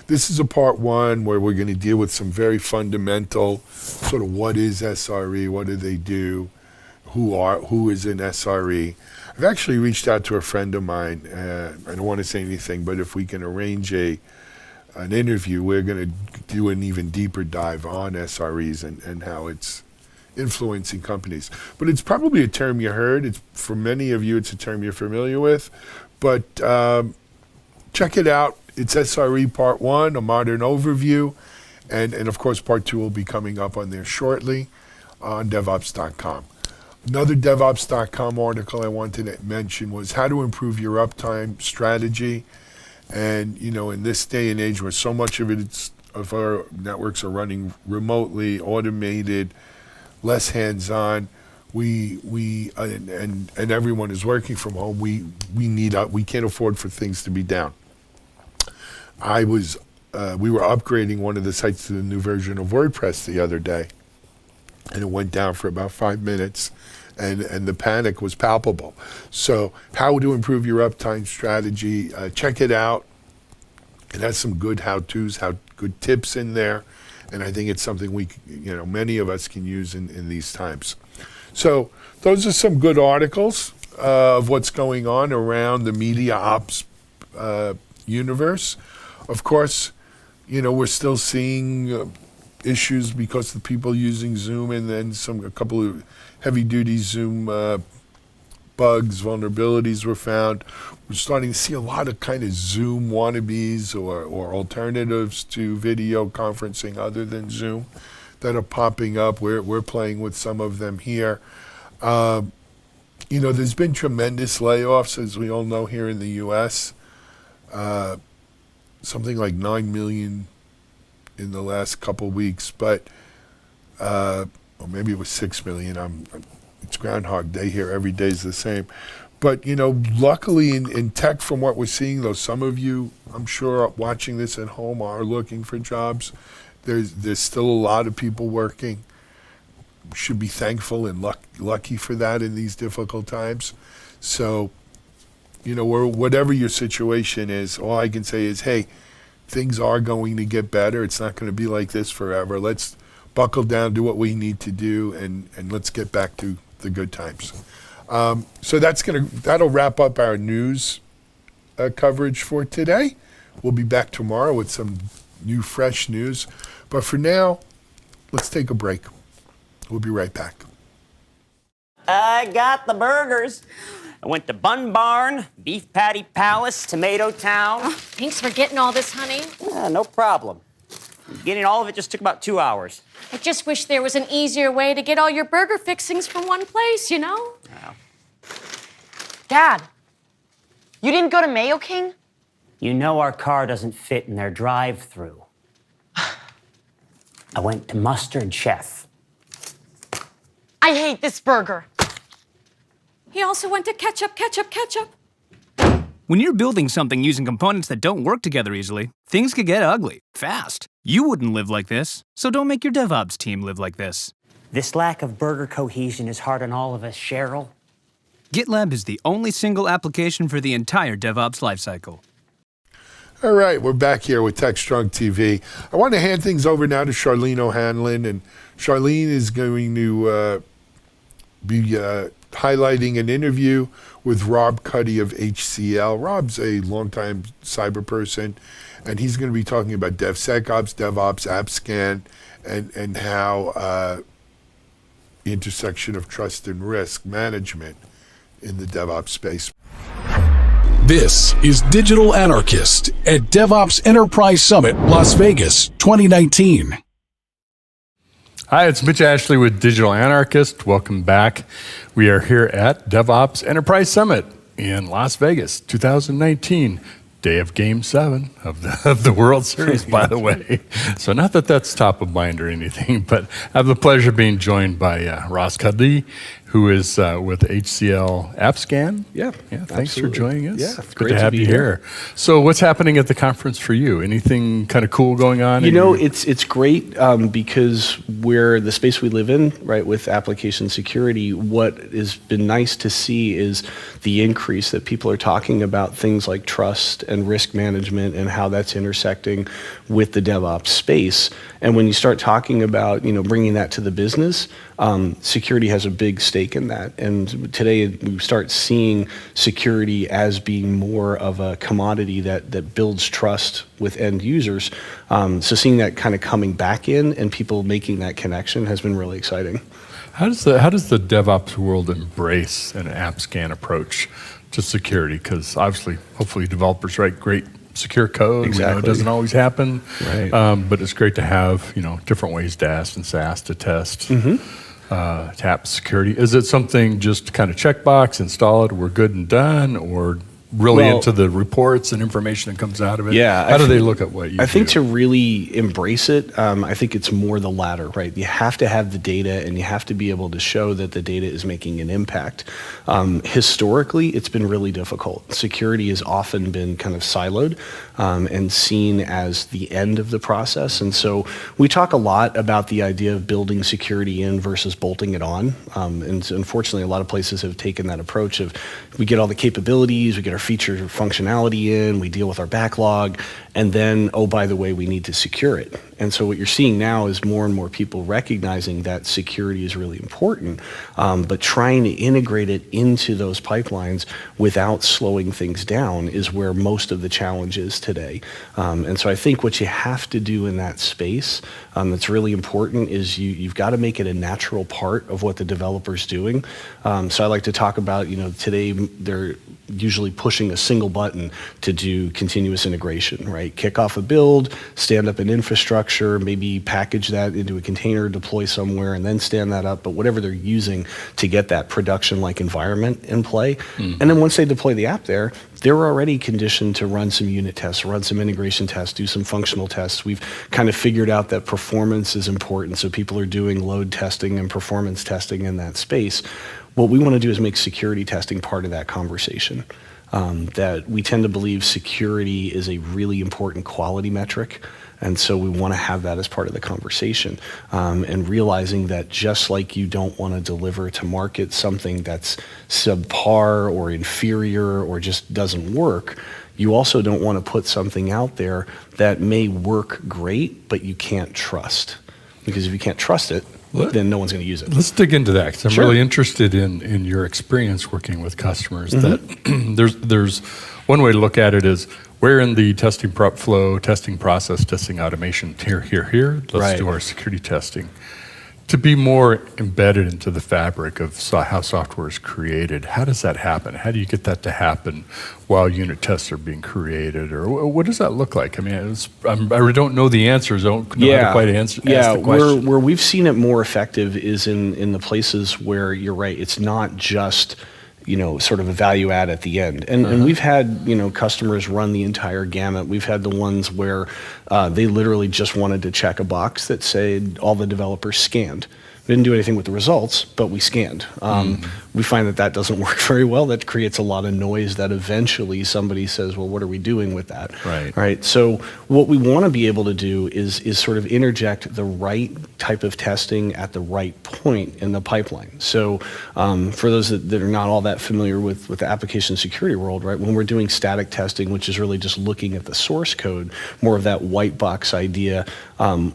This is a part one where we're going to deal with some very fundamental, sort of what is SRE, what do they do, who is in SRE. I've actually reached out to a friend of mine. I don't want to say anything, but if we can arrange an interview, we're going to do an even deeper dive on SREs and how it's influencing companies. But it's probably a term you heard. For many of you, it's a term you're familiar with. But check it out. It's SRE Part 1, a modern overview. And of course, Part 2 will be coming up on there shortly on Devops.com. Another Devops.com article I wanted to mention was how to improve your uptime strategy. And, you know, in this day and age where so much of our networks are running remotely, automated, less hands-on, and everyone is working from home, we can't afford for things to be down. We were upgrading one of the sites to the new version of WordPress the other day, and it went down for about 5 minutes, and the panic was palpable. So how to improve your uptime strategy, check it out. It has some good how-tos, good tips in there, and I think it's something many of us can use in these times. So those are some good articles of what's going on around the media ops universe. Of course, we're still seeing issues because of people using Zoom, and then a couple of heavy-duty Zoom bugs, vulnerabilities were found. We're starting to see a lot of kind of Zoom wannabes or alternatives to video conferencing other than Zoom that are popping up. We're playing with some of them here. There's been tremendous layoffs, as we all know, here in the U.S. Something like 9 million in the last couple weeks, but or maybe it was 6 million. It's Groundhog Day here. Every day's the same. But, luckily in tech, from what we're seeing, though some of you, I'm sure, watching this at home are looking for jobs, there's still a lot of people working. Should be thankful and lucky for that in these difficult times. So, whatever your situation is, all I can say is, hey, things are going to get better. It's not going to be like this forever. Let's buckle down, do what we need to do, and let's get back to the good times. So that'll wrap up our news coverage for today. We'll be back tomorrow with some new, fresh news. But for now, let's take a break. We'll be right back. I got the burgers. I went to Bun Barn, Beef Patty Palace, Tomato Town. Oh, thanks for getting all this, honey. Yeah, no problem. Getting all of it just took about 2 hours. I just wish there was an easier way to get all your burger fixings from one place, Wow. Dad, you didn't go to Mayo King? Our car doesn't fit in their drive-thru. I went to Mustard Chef. I hate this burger. He also went to ketchup. When you're building something using components that don't work together easily, things could get ugly, fast. You wouldn't live like this, so don't make your DevOps team live like this. This lack of burger cohesion is hard on all of us, Cheryl. GitLab is the only single application for the entire DevOps lifecycle. All right, we're back here with TechS0trong TV. I want to hand things over now to Charlene O'Hanlon, and Charlene is going to be highlighting an interview with Rob Cuddy of HCL. Rob's a longtime cyber person, and he's going to be talking about DevSecOps, DevOps, Appscan, and how the intersection of trust and risk management in the DevOps space. This is Digital Anarchist at DevOps Enterprise Summit, Las Vegas, 2019. Hi, it's Mitch Ashley with Digital Anarchist. Welcome back. We are here at DevOps Enterprise Summit in Las Vegas, 2019. day of Game 7 of the World Series, by the way. So not that that's top of mind or anything, but I have the pleasure of being joined by Ross Cudley, who is with HCL Appscan. Yeah, thanks for joining us. Yeah, it's good to have you here. So what's happening at the conference for you? Anything kind of cool going on? You know, it's great because we're the space we live in, right, with application security. What has been nice to see is the increase that people are talking about things like trust and risk management and how that's intersecting with the DevOps space. And when you start talking about, bringing that to the business, security has a big stake in that. And today we start seeing security as being more of a commodity that builds trust with end users. So seeing that kind of coming back in and people making that connection has been really exciting. How does the DevOps world embrace an Appscan approach to security? Because obviously, hopefully developers write great secure code. Exactly. We know it doesn't always happen, right. But it's great to have different ways DAST and SAST to test tap security. Is it something just kind of checkbox, install it, we're good and done, or really into the reports and information that comes out of it? Yeah. How do they look at what you do? I think to really embrace it, I think it's more the latter, right? You have to have the data and you have to be able to show that the data is making an impact. Historically, it's been really difficult. Security has often been kind of siloed and seen as the end of the process. And so we talk a lot about the idea of building security in versus bolting it on. And so unfortunately, a lot of places have taken that approach of we get all the capabilities, we get our feature functionality in, we deal with our backlog, and then, oh, by the way, we need to secure it. And so what you're seeing now is more and more people recognizing that security is really important, but trying to integrate it into those pipelines without slowing things down is where most of the challenge is today. And so I think what you have to do in that space that's really important is you've got to make it a natural part of what the developer's doing. So I like to talk about, today they're usually pushing a single button to do continuous integration, right? Kick off a build, stand up an infrastructure, maybe package that into a container, deploy somewhere, and then stand that up, but whatever they're using to get that production-like environment in play. And then once they deploy the app there, they're already conditioned to run some unit tests, run some integration tests, do some functional tests. We've kind of figured out that performance is important, so people are doing load testing and performance testing in that space. What we want to do is make security testing part of that conversation. That we tend to believe security is a really important quality metric, and so we want to have that as part of the conversation. And realizing that just like you don't want to deliver to market something that's subpar or inferior or just doesn't work, you also don't want to put something out there that may work great, but you can't trust. Because if you can't trust it, then no one's going to use it. Let's dig into that, because I'm Sure. really interested in your experience working with customers. That there's one way to look at it is where in the testing prep flow, testing process, testing automation, here, let's do our security testing. To be more embedded into the fabric of how software is created, how does that happen? How do you get that to happen while unit tests are being created? Or what does that look like? I mean, I don't know the answers. I don't know how to quite ask the question. Where we've seen it more effective is in the places where you're right. It's not just sort of a value add at the end. And we've had, customers run the entire gamut. We've had the ones where they literally just wanted to check a box that said all the developers scanned. We didn't do anything with the results, but we scanned. We find that doesn't work very well. That creates a lot of noise that eventually somebody says, well, what are we doing with that? Right. So what we want to be able to do is sort of interject the right type of testing at the right point in the pipeline. So for those that are not all that familiar with the application security world, right, when we're doing static testing, which is really just looking at the source code, more of that white box idea,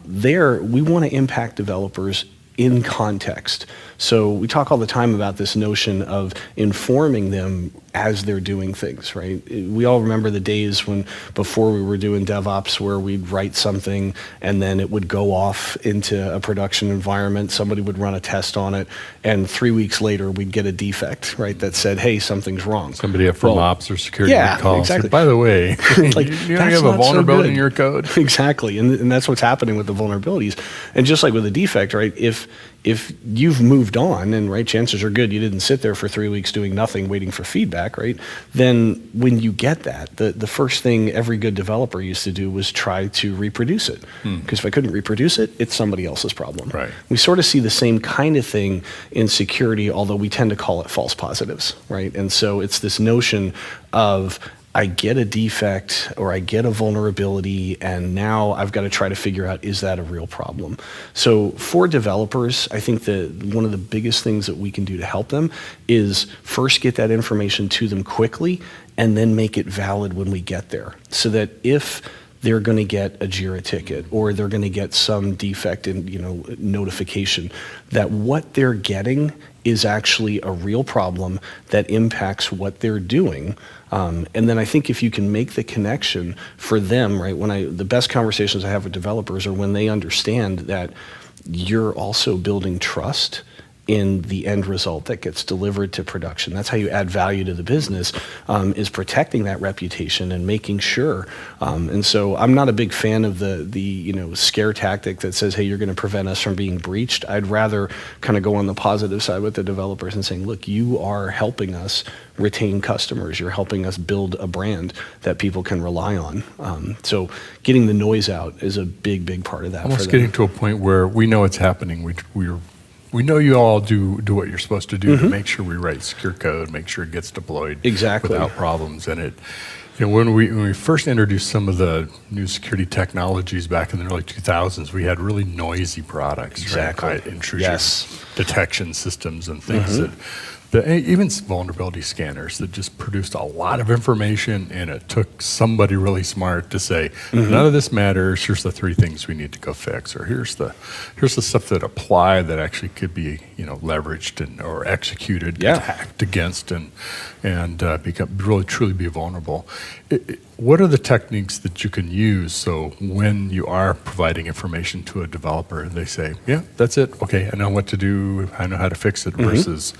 there we want to impact developers in context. So we talk all the time about this notion of informing them as they're doing things, right? We all remember the days when before we were doing DevOps where we'd write something and then it would go off into a production environment, somebody would run a test on it, and 3 weeks later we'd get a defect, right, that said, hey, something's wrong. Somebody from ops or security would call and say, by the way, like, you have a vulnerability in your code. Exactly, and that's what's happening with the vulnerabilities. And just like with a defect, right, if if you've moved on and right, chances are good you didn't sit there for 3 weeks doing nothing waiting for feedback, right? Then when you get that, the first thing every good developer used to do was try to reproduce it. Because if I couldn't reproduce it, it's somebody else's problem. Right. We sort of see the same kind of thing in security, although we tend to call it false positives, right? And so it's this notion of I get a defect or I get a vulnerability, and now I've got to try to figure out, is that a real problem? So for developers, I think that one of the biggest things that we can do to help them is first get that information to them quickly and then make it valid when we get there. So that if they're going to get a JIRA ticket or they're going to get some defect in, notification, that what they're getting is actually a real problem that impacts what they're doing. And then I think if you can make the connection for them, right, the best conversations I have with developers are when they understand that you're also building trust in the end result that gets delivered to production. That's how you add value to the business, is protecting that reputation and making sure. And so I'm not a big fan of the scare tactic that says, hey, you're going to prevent us from being breached. I'd rather kind of go on the positive side with the developers and saying, look, you are helping us retain customers. You're helping us build a brand that people can rely on. So getting the noise out is a big, big part of that. Almost getting to a point where we know it's happening. We know you all do what you're supposed to do to make sure we write secure code, make sure it gets deployed without problems. And when we first introduced some of the new security technologies back in the early 2000s, we had really noisy products, right? Intrusion detection systems and things that even vulnerability scanners that just produced a lot of information, and it took somebody really smart to say, none of this matters, here's the 3 things we need to go fix, or here's the stuff that apply that actually could be leveraged or executed, attacked against, and become really truly be vulnerable. What are the techniques that you can use so when you are providing information to a developer, they say, yeah, that's it, okay, I know what to do, I know how to fix it, versus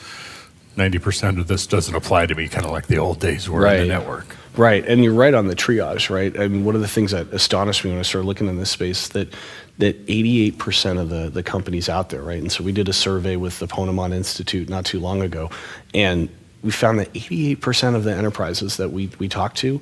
90% of this doesn't apply to me, kind of like the old days were in the network. Right, and you're right on the triage, right? I mean, one of the things that astonished me when I started looking in this space, that 88% of the companies out there, right? And so we did a survey with the Ponemon Institute not too long ago, and we found that 88% of the enterprises that we talked to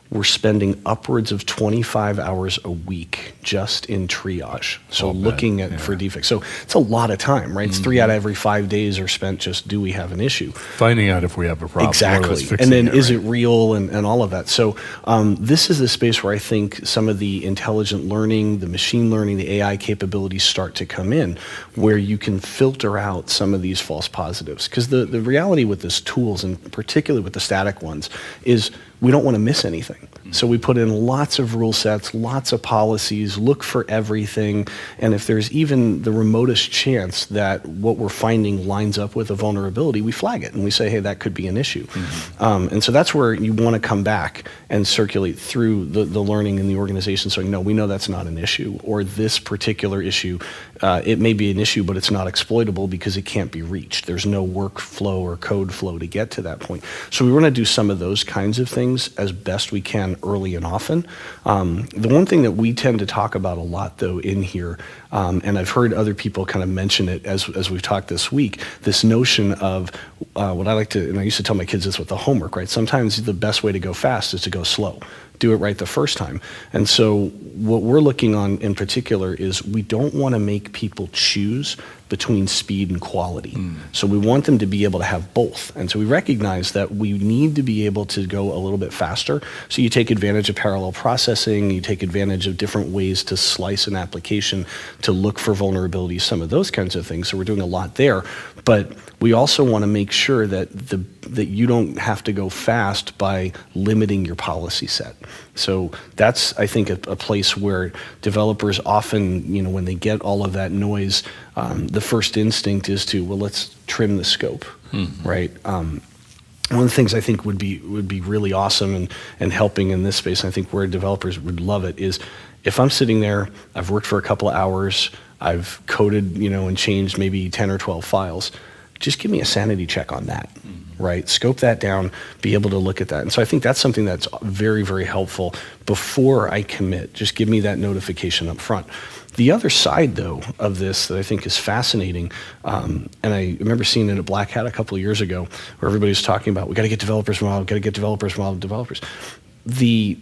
were spending upwards of 25 hours a week just in triage. So looking at for defects. So it's a lot of time, right? It's 3 out of every 5 days are spent just, do we have an issue? Finding out if we have a problem. Exactly. And then is it real and all of that. So this is the space where I think some of the intelligent learning, the machine learning, the AI capabilities start to come in, where you can filter out some of these false positives. Because the reality with these tools, and particularly with the static ones, is we don't want to miss anything. So we put in lots of rule sets, lots of policies, look for everything, and if there's even the remotest chance that what we're finding lines up with a vulnerability, we flag it and we say, hey, that could be an issue. And so that's where you want to come back and circulate through the learning in the organization, saying, no, we know that's not an issue, or this particular issue, it may be an issue, but it's not exploitable because it can't be reached. There's no workflow or code flow to get to that point. So we want to do some of those kinds of things as best we can early and often. The one thing that we tend to talk about a lot, though, in here, and I've heard other people kind of mention it as we've talked this week, this notion of what I like to, and I used to tell my kids this with the homework, right? Sometimes the best way to go fast is to go slow. Do it right the first time. And so what we're looking on in particular is we don't want to make people choose between speed and quality. So we want them to be able to have both. And so we recognize that we need to be able to go a little bit faster. So you take advantage of parallel processing, you take advantage of different ways to slice an application to look for vulnerabilities, some of those kinds of things. So we're doing a lot there. But we also want to make sure that that you don't have to go fast by limiting your policy set. So that's, I think, a place where developers often, when they get all of that noise, the first instinct is to, well, let's trim the scope, right? One of the things I think would be really awesome and helping in this space, and I think where developers would love it, is if I'm sitting there, I've worked for a couple of hours, I've coded, and changed maybe 10 or 12 files, just give me a sanity check on that. Right? Scope that down, be able to look at that. And so I think that's something that's very, very helpful before I commit. Just give me that notification up front. The other side, though, of this that I think is fascinating, and I remember seeing it at Black Hat a couple of years ago, where everybody was talking about, we got to get developers involved, got to get developers involved, developers. The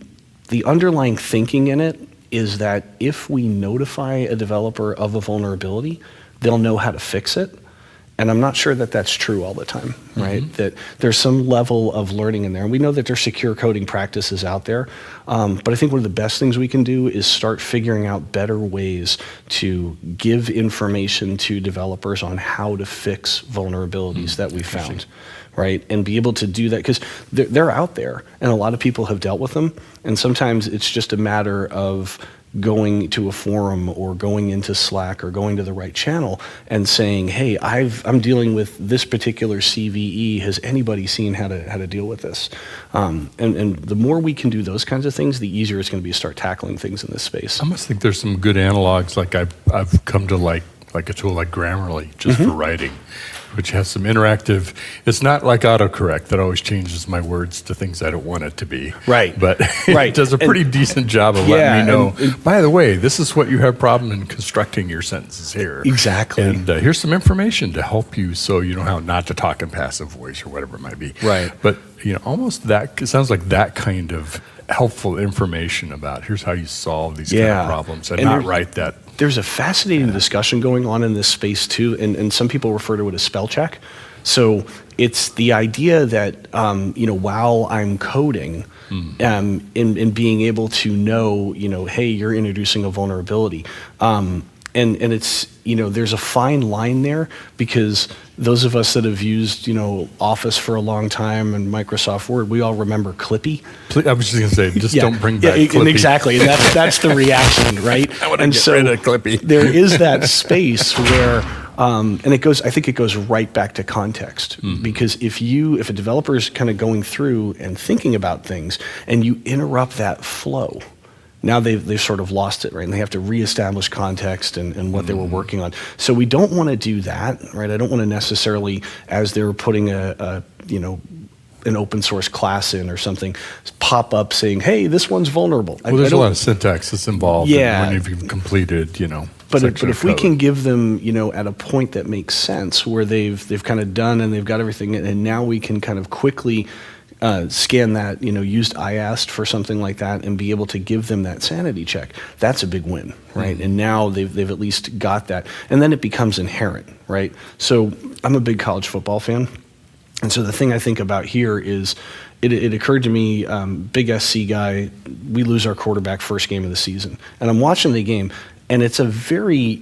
underlying thinking in it is that if we notify a developer of a vulnerability, they'll know how to fix it. And I'm not sure that that's true all the time, right? That there's some level of learning in there. And we know that there's secure coding practices out there. But I think one of the best things we can do is start figuring out better ways to give information to developers on how to fix vulnerabilities that we found, right? And be able to do that, because they're out there and a lot of people have dealt with them. And sometimes it's just a matter of going to a forum or going into Slack or going to the right channel and saying, hey, I'm dealing with this particular CVE. Has anybody seen how to deal with this? And the more we can do those kinds of things, the easier it's going to be to start tackling things in this space. I must think there's some good analogs. Like I've come to like a tool like Grammarly just for writing, which has some interactive. It's not like autocorrect that always changes my words to things I don't want it to be. Right. But it does a pretty decent job of letting me know, by the way, this is what you have problem in constructing your sentences here. Exactly. And here's some information to help you so you know how not to talk in passive voice or whatever it might be. Right. But almost that, it sounds like that kind of helpful information about here's how you solve these kind of problems and not write that. There's a fascinating discussion going on in this space too, and some people refer to it as spell check. So it's the idea that while I'm coding, in being able to know, hey, you're introducing a vulnerability, and it's there's a fine line there, because those of us that have used Office for a long time and Microsoft Word, we all remember Clippy. I was just going to say, don't bring back Clippy. Exactly, and that's the reaction, right? I want to get rid of Clippy. There is that space where, and I think it goes right back to context, because if a developer is kind of going through and thinking about things and you interrupt that flow, now they've sort of lost it, right? And they have to reestablish context and what they were working on. So we don't want to do that, right? I don't want to necessarily, as they're putting an open source class in or something, pop up saying, hey, this one's vulnerable. Well, there's a lot of syntax that's involved when you've completed, But if we can give them, at a point that makes sense, where they've kind of done and they've got everything, and now we can kind of quickly scan that, used IAST for something like that, and be able to give them that sanity check, that's a big win, right? And now they've at least got that. And then it becomes inherent, right? So I'm a big college football fan. And so the thing I think about here is, it occurred to me, big SC guy, we lose our quarterback first game of the season. And I'm watching the game, and it's a very,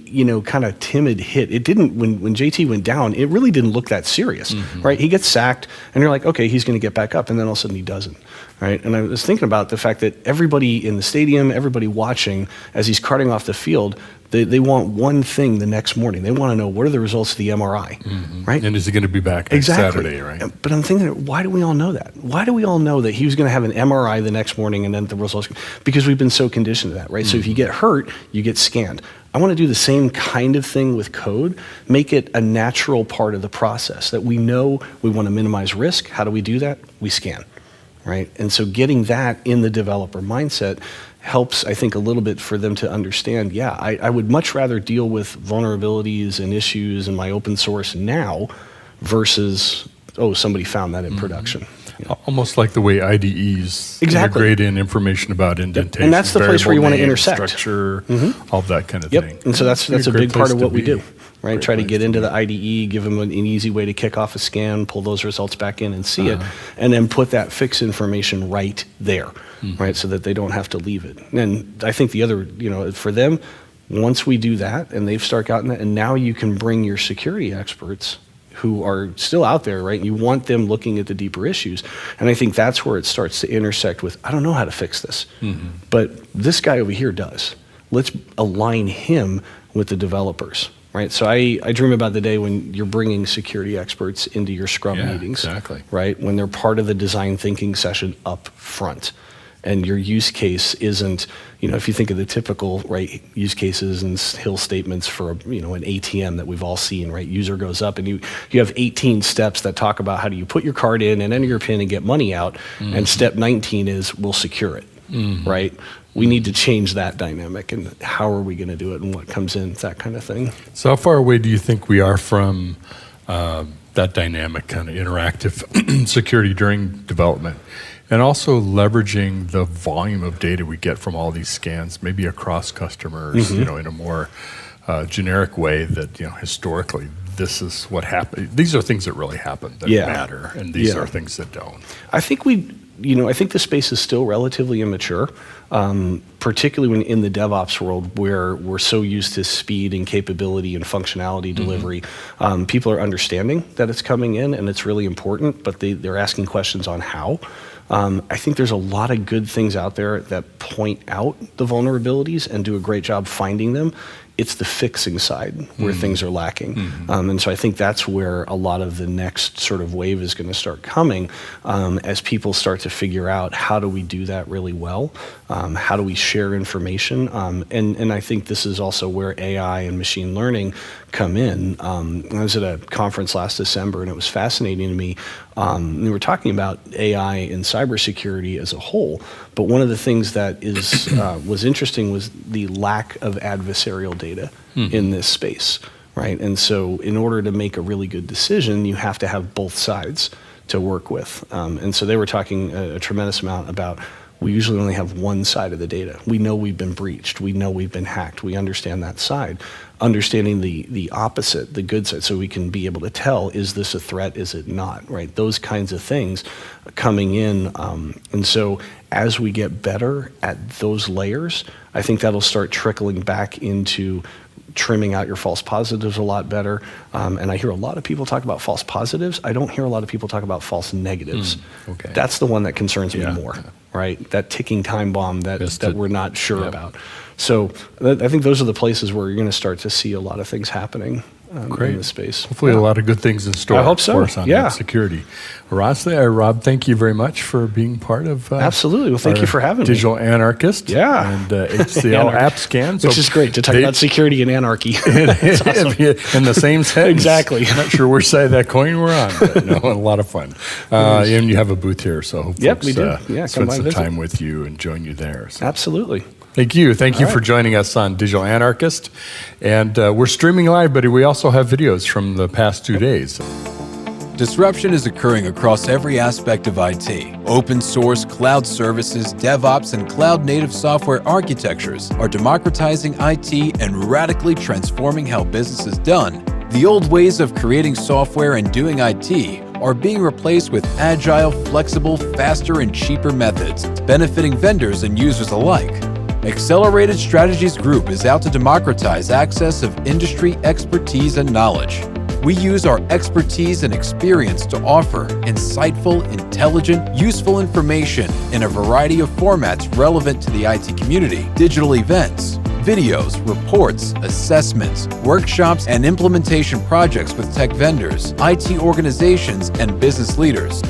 kind of timid hit. It didn't, when JT went down, it really didn't look that serious, right? He gets sacked, and you're like, okay, he's going to get back up, and then all of a sudden he doesn't, right? And I was thinking about the fact that everybody in the stadium, everybody watching, as he's carting off the field, they want one thing the next morning. They want to know, what are the results of the MRI, right? And is he going to be back next Saturday, right? But I'm thinking, why do we all know that? Why do we all know that he was going to have an MRI the next morning and then the results? Because we've been so conditioned to that, right? So if you get hurt, you get scanned. I want to do the same kind of thing with code, make it a natural part of the process, that we know we want to minimize risk. How do we do that? We scan, right? And so getting that in the developer mindset helps, I think, a little bit for them to understand, I would much rather deal with vulnerabilities and issues in my open source now versus, somebody found that in production. Almost like the way IDEs integrate in information about indentation. And that's the place where you want to intersect. Structure, all that kind of thing. And so that's a big part of what we do. Right, try to get into the IDE, give them an easy way to kick off a scan, pull those results back in and see it, and then put that fix information right there, right, so that they don't have to leave it. And I think the other, for them, once we do that and they've started gotten that, and now you can bring your security experts who are still out there, right, and you want them looking at the deeper issues. And I think that's where it starts to intersect with, I don't know how to fix this, but this guy over here does. Let's align him with the developers. Right, so I dream about the day when you're bringing security experts into your Scrum meetings, right? When they're part of the design thinking session up front, and your use case isn't, if you think of the typical use cases and Hill statements for an ATM that we've all seen, right? User goes up and you have 18 steps that talk about how do you put your card in and enter your PIN and get money out, and step 19 is we'll secure it. right? We need to change that dynamic, and how are we going to do it, and what comes in, that kind of thing. So how far away do you think we are from that dynamic kind of interactive security during development? And also leveraging the volume of data we get from all these scans, maybe across customers, in a more generic way that, historically, this is what happened. These are things that really happen that matter, and these are things that don't. I think I think the space is still relatively immature, particularly when in the DevOps world, where we're so used to speed and capability and functionality delivery. People are understanding that it's coming in and it's really important, but they're asking questions on how. I think there's a lot of good things out there that point out the vulnerabilities and do a great job finding them. It's the fixing side where things are lacking. And so I think that's where a lot of the next sort of wave is going to start coming, as people start to figure out, how do we do that really well? How do we share information? And I think this is also where AI and machine learning come in. I was at a conference last December, and it was fascinating to me. We were talking about AI in cybersecurity as a whole, but one of the things that was interesting was the lack of adversarial data in this space, right? And so in order to make a really good decision, you have to have both sides to work with. And so they were talking a tremendous amount about, we usually only have one side of the data. We know we've been breached. We know we've been hacked. We understand that side. Understanding the opposite, the good side, so we can be able to tell, is this a threat, is it not, right? Those kinds of things coming in. And so as we get better at those layers, I think that'll start trickling back into trimming out your false positives a lot better. And I hear a lot of people talk about false positives. I don't hear a lot of people talk about false negatives. Okay. That's the one that concerns me more, right? That ticking time bomb that we're not sure about. So I think those are the places where you're going to start to see a lot of things happening in this space. Hopefully a lot of good things in store. I hope so. For us on that security. Rob, thank you very much for being part of Absolutely. Well, thank you for having me. Digital Anarchist. Yeah. And HCL Appscan. Which is great to talk about security and anarchy. That's awesome. In the same sentence. Exactly. I'm not sure which side of that coin we're on, but a lot of fun. And you have a booth here, so hope folks we do. spend some time with you and join you there. So. Absolutely. Thank you. Thank you for joining us on Digital Anarchist. And we're streaming live, but we also have videos from the past 2 days. Disruption is occurring across every aspect of IT. Open source, cloud services, DevOps, and cloud-native software architectures are democratizing IT and radically transforming how business is done. The old ways of creating software and doing IT are being replaced with agile, flexible, faster, and cheaper methods, benefiting vendors and users alike. Accelerated Strategies Group is out to democratize access of industry expertise and knowledge. We use our expertise and experience to offer insightful, intelligent, useful information in a variety of formats relevant to the IT community, digital events, videos, reports, assessments, workshops, and implementation projects with tech vendors, IT organizations, and business leaders.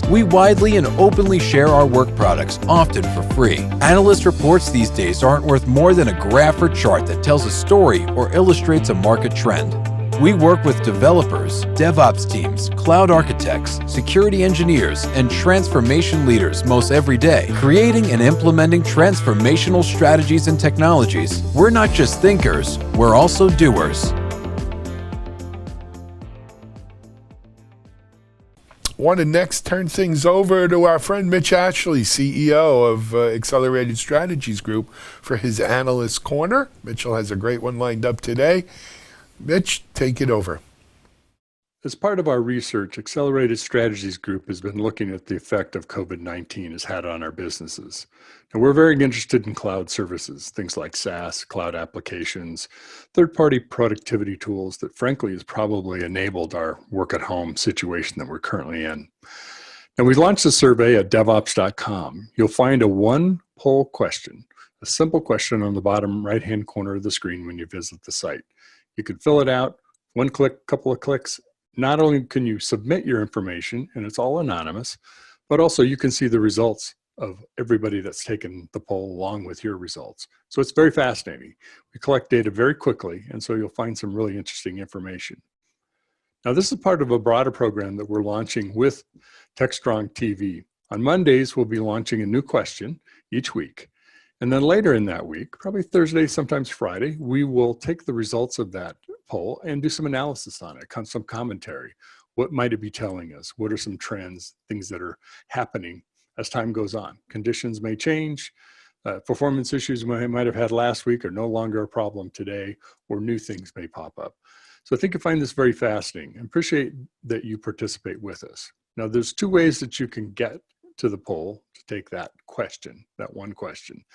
We widely and openly share our work products, often for free. Analyst reports these days aren't worth more than a graph or chart that tells a story or illustrates a market trend. We work with developers, DevOps teams, cloud architects, security engineers, and transformation leaders most every day, creating and implementing transformational strategies and technologies. We're not just thinkers, we're also doers. Want to next turn things over to our friend Mitch Ashley, CEO of Accelerated Strategies Group, for his Analyst Corner. Mitchell has a great one lined up today. Mitch, take it over. As part of our research, Accelerated Strategies Group has been looking at the effect of COVID-19 has had on our businesses. And we're very interested in cloud services, things like SaaS, cloud applications, third-party productivity tools that frankly has probably enabled our work-at-home situation that we're currently in. Now, we launched a survey at Devops.com. You'll find a one-poll question, a simple question on the bottom right-hand corner of the screen when you visit the site. You can fill it out, one click, couple of clicks. Not only can you submit your information, and it's all anonymous, but also you can see the results of everybody that's taken the poll along with your results. So it's very fascinating. We collect data very quickly, and so you'll find some really interesting information. Now, this is part of a broader program that we're launching with TechS0trong TV On Mondays, we'll be launching a new question each week. And then later in that week, probably Thursday, sometimes Friday, we will take the results of that poll and do some analysis on it, some commentary. What might it be telling us? What are some trends, things that are happening as time goes on? Conditions may change. Performance issues we might have had last week are no longer a problem today, or new things may pop up. So I think you find this very fascinating and appreciate that you participate with us. Now, there's two ways that you can get to the poll to take that question, that one question.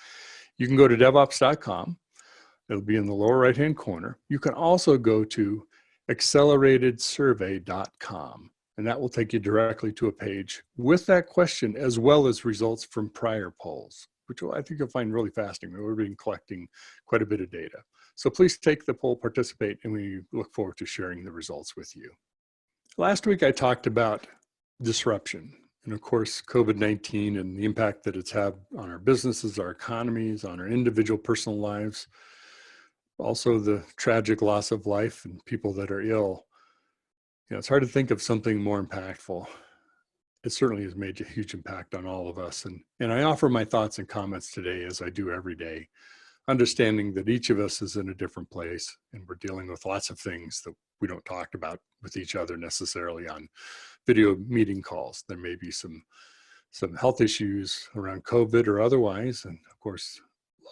You can go to devops.com. It'll be in the lower right-hand corner. You can also go to acceleratedsurvey.com, and that will take you directly to a page with that question as well as results from prior polls, which I think you'll find really fascinating. We've been collecting quite a bit of data. So please take the poll, participate, and we look forward to sharing the results with you. Last week, I talked about disruption. And of course, COVID-19 and the impact that it's had on our businesses, our economies, on our individual personal lives. Also the tragic loss of life and people that are ill. You know, it's hard to think of something more impactful. It certainly has made a huge impact on all of us. And I offer my thoughts and comments today, as I do every day, understanding that each of us is in a different place and we're dealing with lots of things that we don't talk about with each other necessarily on video meeting calls. There may be some health issues around COVID or otherwise, and of course,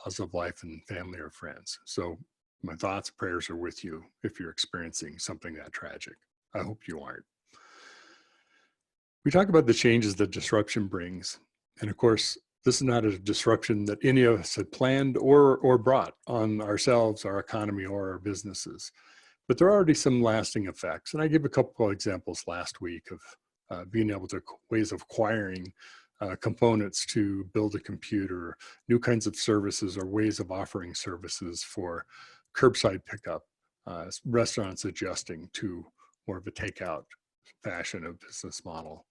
loss of life and family or friends. So my thoughts, prayers are with you if you're experiencing something that tragic. I hope you aren't. We talk about the changes that disruption brings. And of course, this is not a disruption that any of us had planned or brought on ourselves, our economy, or our businesses. But there are already some lasting effects. And I gave a couple of examples last week of being able to ways of acquiring components to build a computer, new kinds of services or ways of offering services for curbside pickup, restaurants adjusting to more of a takeout fashion of business model.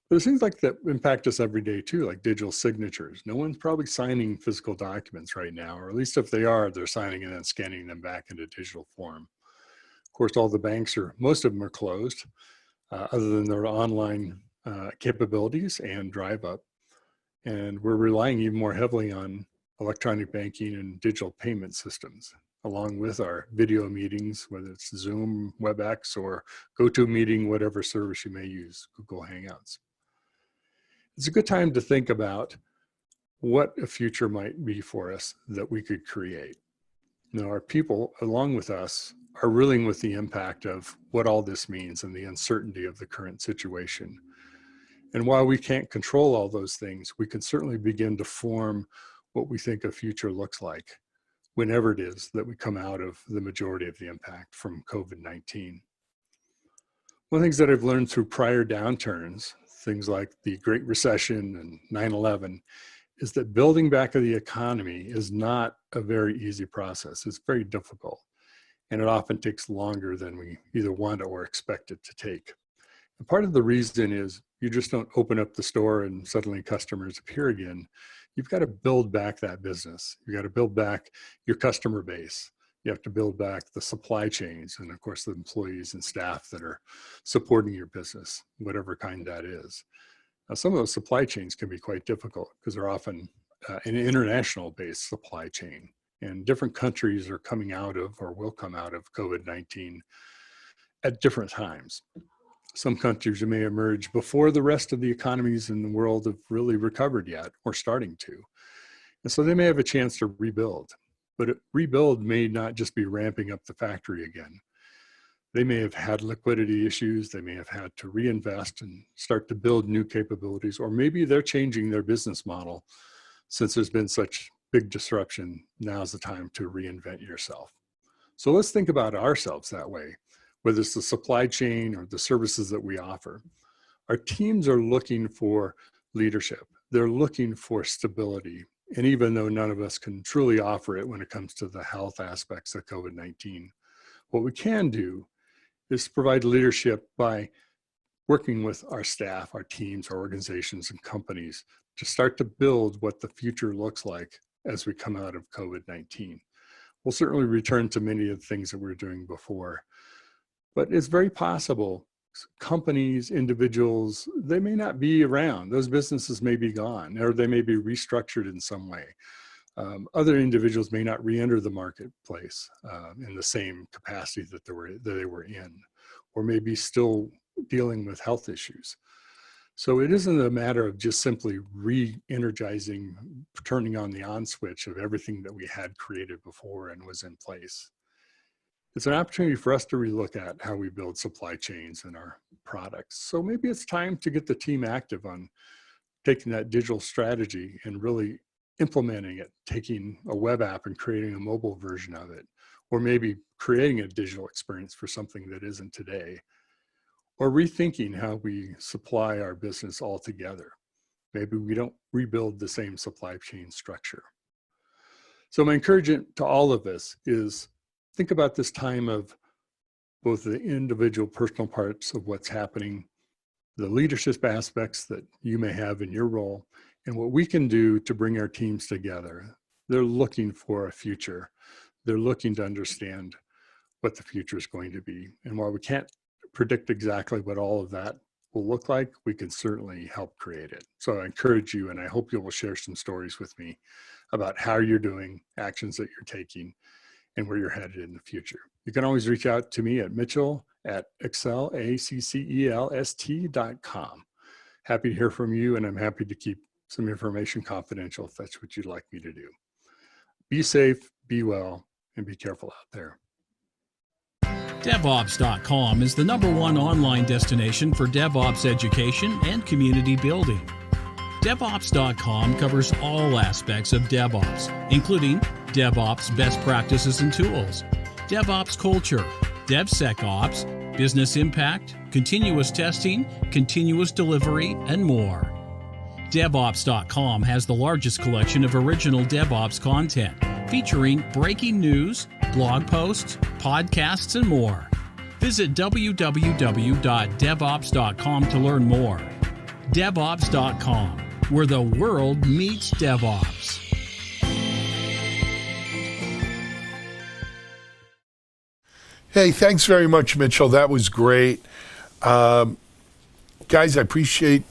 But there's things like that impact us every day too, like digital signatures. No one's probably signing physical documents right now, or at least if they are, they're signing and then scanning them back into digital form. Of course, all the banks most of them are closed, other than their online capabilities and drive up. And we're relying even more heavily on electronic banking and digital payment systems, along with our video meetings, whether it's Zoom, WebEx, or GoToMeeting, whatever service you may use, Google Hangouts. It's a good time to think about what a future might be for us that we could create. Now, our people, along with us, are reeling with the impact of what all this means and the uncertainty of the current situation. And while we can't control all those things, we can certainly begin to form what we think a future looks like, whenever it is that we come out of the majority of the impact from COVID-19. One of the things that I've learned through prior downturns, things like the Great Recession and 9/11, is that building back of the economy is not a very easy process. It's very difficult. And it often takes longer than we either want or expect it to take. And part of the reason is you just don't open up the store and suddenly customers appear again. You've got to build back that business. You've got to build back your customer base. You have to build back the supply chains and of course the employees and staff that are supporting your business, whatever kind that is. Now, some of those supply chains can be quite difficult because they're often an international based supply chain. And different countries are coming out of or will come out of COVID-19 at different times. Some countries may emerge before the rest of the economies in the world have really recovered yet or starting to. And so they may have a chance to rebuild. But rebuild may not just be ramping up the factory again. They may have had liquidity issues. They may have had to reinvest and start to build new capabilities, or maybe they're changing their business model since there's been such big disruption. Now's the time to reinvent yourself. So let's think about ourselves that way, whether it's the supply chain or the services that we offer. Our teams are looking for leadership. They're looking for stability. And even though none of us can truly offer it when it comes to the health aspects of COVID-19, what we can do is provide leadership by working with our staff, our teams, our organizations, and companies to start to build what the future looks like as we come out of COVID-19. We'll certainly return to many of the things that we were doing before, but it's very possible companies, individuals, they may not be around. Those businesses may be gone, or they may be restructured in some way. Other individuals may not re-enter the marketplace in the same capacity that they were in, or maybe still dealing with health issues. So it isn't a matter of just simply re-energizing, turning on the on switch of everything that we had created before and was in place. It's an opportunity for us to relook at how we build supply chains and our products. So maybe it's time to get the team active on taking that digital strategy and really implementing it, taking a web app and creating a mobile version of it, or maybe creating a digital experience for something that isn't today, or rethinking how we supply our business altogether. Maybe we don't rebuild the same supply chain structure. So my encouragement to all of us is think about this time of both the individual personal parts of what's happening, the leadership aspects that you may have in your role, and what we can do to bring our teams together. They're looking for a future. They're looking to understand what the future is going to be. And while we can't predict exactly what all of that will look like, we can certainly help create it. So I encourage you, and I hope you will share some stories with me about how you're doing, actions that you're taking, and where you're headed in the future. You can always reach out to me at mitchell@accelst.com. Happy to hear from you, and I'm happy to keep some information confidential if that's what you'd like me to do. Be safe, be well, and be careful out there. Devops.com is the #1 online destination for DevOps education and community building. Devops.com covers all aspects of DevOps, including DevOps best practices and tools, DevOps culture, DevSecOps, business impact, continuous testing, continuous delivery, and more. Devops.com has the largest collection of original DevOps content, featuring breaking news, blog posts, podcasts, and more. Visit www.devops.com to learn more. Devops.com, where the world meets DevOps. Hey, thanks very much, Mitchell. That was great. Guys, I appreciate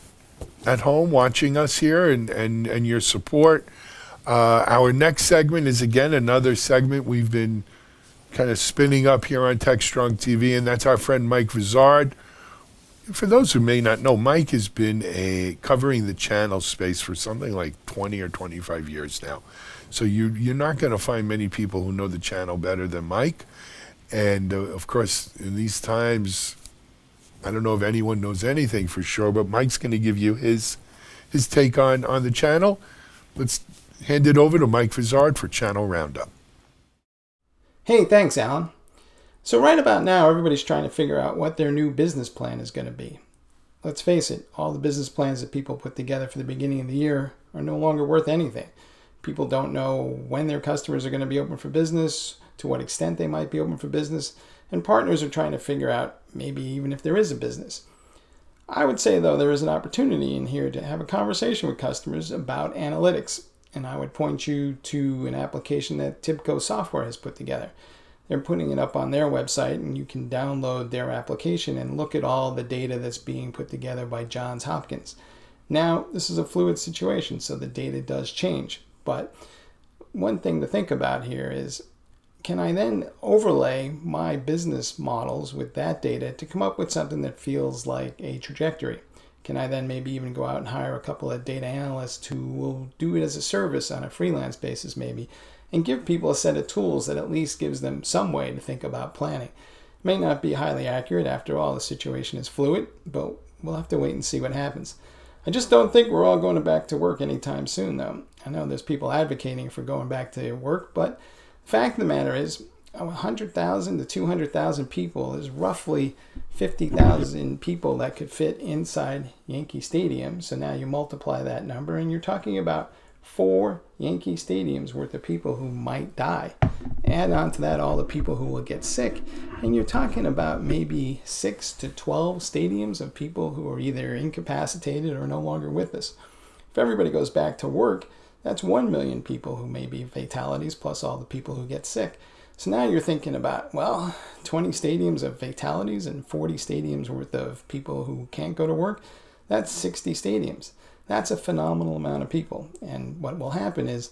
at home watching us here and your support. Our next segment is, again, another segment we've been kind of spinning up here on TechS0trong TV, and that's our friend Mike Vizard. For those who may not know, Mike has been covering the channel space for something like 20 or 25 years now. So you're not going to find many people who know the channel better than Mike. And of course, in these times, I don't know if anyone knows anything for sure, but Mike's going to give you his take on the channel. Let's hand it over to Mike Vizard for Channel Roundup. Hey, thanks, Alan. So right about now, everybody's trying to figure out what their new business plan is going to be. Let's face it, all the business plans that people put together for the beginning of the year are no longer worth anything. People don't know when their customers are going to be open for business, to what extent they might be open for business, and partners are trying to figure out maybe even if there is a business. I would say, though, there is an opportunity in here to have a conversation with customers about analytics, and I would point you to an application that TIBCO Software has put together. They're putting it up on their website, and you can download their application and look at all the data that's being put together by Johns Hopkins. Now, this is a fluid situation, so the data does change, but one thing to think about here is, can I then overlay my business models with that data to come up with something that feels like a trajectory? Can I then maybe even go out and hire a couple of data analysts who will do it as a service on a freelance basis maybe, and give people a set of tools that at least gives them some way to think about planning? It may not be highly accurate. After all, the situation is fluid, but we'll have to wait and see what happens. I just don't think we're all going back to work anytime soon, though. I know there's people advocating for going back to work, but the fact of the matter is 100,000 to 200,000 people is roughly 50,000 people that could fit inside Yankee Stadium. So now you multiply that number and you're talking about 4 Yankee Stadiums worth of people who might die. Add on to that all the people who will get sick, and you're talking about maybe 6 to 12 stadiums of people who are either incapacitated or no longer with us. If everybody goes back to work, that's 1 million people who may be fatalities, plus all the people who get sick. So now you're thinking about, well, 20 stadiums of fatalities and 40 stadiums worth of people who can't go to work. That's 60 stadiums. That's a phenomenal amount of people. And what will happen is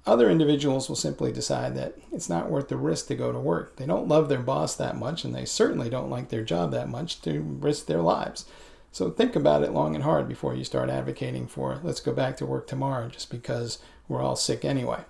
other individuals will simply decide that it's not worth the risk to go to work. They don't love their boss that much, and they certainly don't like their job that much to risk their lives. So think about it long and hard before you start advocating for, let's go back to work tomorrow just because we're all sick anyway.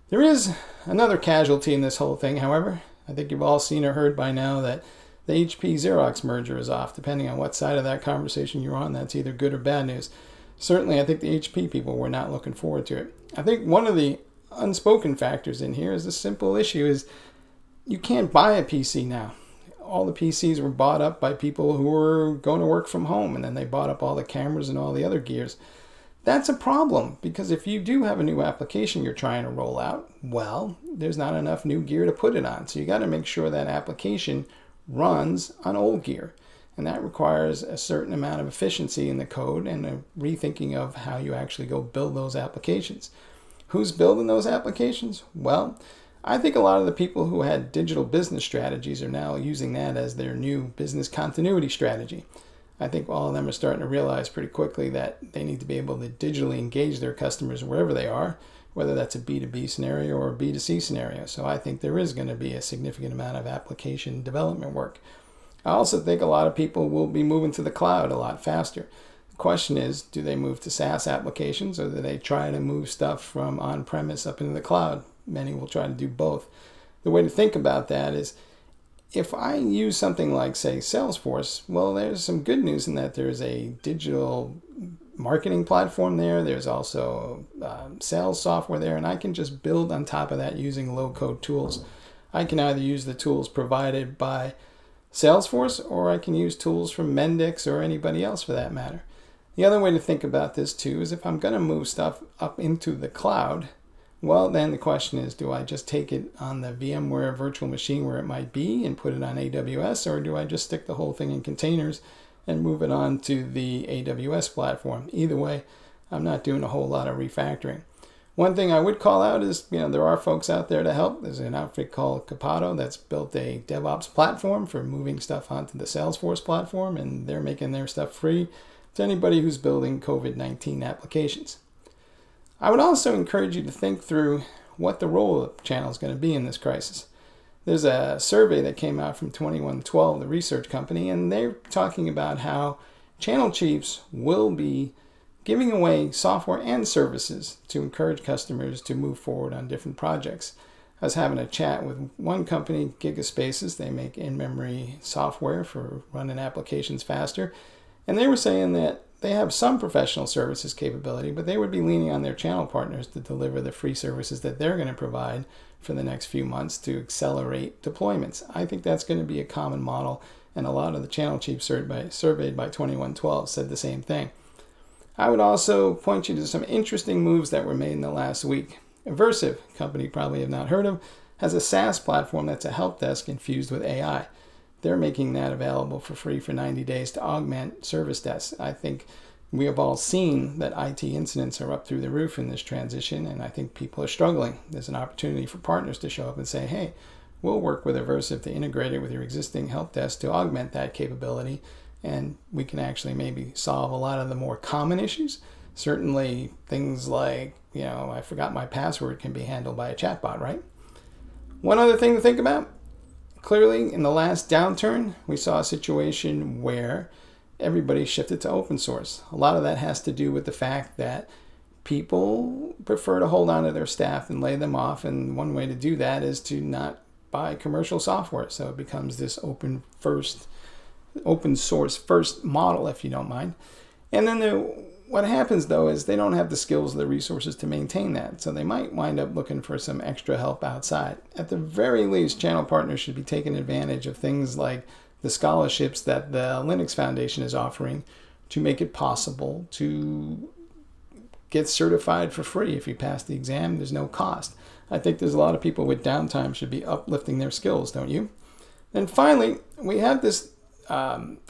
There is another casualty in this whole thing, however. I think you've all seen or heard by now that the HP Xerox merger is off. Depending on what side of that conversation you're on, that's either good or bad news. Certainly, I think the HP people were not looking forward to it. I think one of the unspoken factors in here is the simple issue is you can't buy a PC now. All the PCs were bought up by people who were going to work from home, and then they bought up all the cameras and all the other gears. That's a problem, because if you do have a new application you're trying to roll out, well, there's not enough new gear to put it on. So you got to make sure that application runs on old gear. And that requires a certain amount of efficiency in the code and a rethinking of how you actually go build those applications. Who's building those applications? Well, I think a lot of the people who had digital business strategies are now using that as their new business continuity strategy. I think all of them are starting to realize pretty quickly that they need to be able to digitally engage their customers wherever they are, whether that's a B2B scenario or a B2C scenario. So I think there is going to be a significant amount of application development work. I also think a lot of people will be moving to the cloud a lot faster. The question is, do they move to SaaS applications, or do they try to move stuff from on-premise up into the cloud? Many will try to do both. The way to think about that is, if I use something like, say, Salesforce, well, there's some good news in that there's a digital marketing platform there. There's also sales software there, and I can just build on top of that using low-code tools. I can either use the tools provided by Salesforce, or I can use tools from Mendix or anybody else for that matter. The other way to think about this too is if I'm going to move stuff up into the cloud, well, then the question is, do I just take it on the VMware virtual machine where it might be and put it on AWS, or do I just stick the whole thing in containers and move it on to the AWS platform? Either way, I'm not doing a whole lot of refactoring. One thing I would call out is, there are folks out there to help. There's an outfit called Capato that's built a DevOps platform for moving stuff onto the Salesforce platform, and they're making their stuff free to anybody who's building COVID-19 applications. I would also encourage you to think through what the role of the channel is going to be in this crisis. There's a survey that came out from 2112, the research company, and they're talking about how channel chiefs will be giving away software and services to encourage customers to move forward on different projects. I was having a chat with one company, Gigaspaces. They make in-memory software for running applications faster. And they were saying that they have some professional services capability, but they would be leaning on their channel partners to deliver the free services that they're going to provide for the next few months to accelerate deployments. I think that's going to be a common model, and a lot of the channel chiefs surveyed by 2112 said the same thing. I would also point you to some interesting moves that were made in the last week. Aversive, a company you probably have not heard of, has a SaaS platform that's a help desk infused with AI. They're making that available for free for 90 days to augment service desks. I think we have all seen that IT incidents are up through the roof in this transition, and I think people are struggling. There's an opportunity for partners to show up and say, hey, we'll work with Aversive to integrate it with your existing help desk to augment that capability, and we can actually maybe solve a lot of the more common issues. Certainly things like, I forgot my password can be handled by a chatbot, right? One other thing to think about. Clearly, in the last downturn, we saw a situation where everybody shifted to open source. A lot of that has to do with the fact that people prefer to hold on to their staff and lay them off, and one way to do that is to not buy commercial software. So it becomes this open source first model, if you don't mind. And then what happens, though, is they don't have the skills or the resources to maintain that. So they might wind up looking for some extra help outside. At the very least, channel partners should be taking advantage of things like the scholarships that the Linux Foundation is offering to make it possible to get certified for free. If you pass the exam, there's no cost. I think there's a lot of people with downtime should be uplifting their skills, don't you? And finally, we have this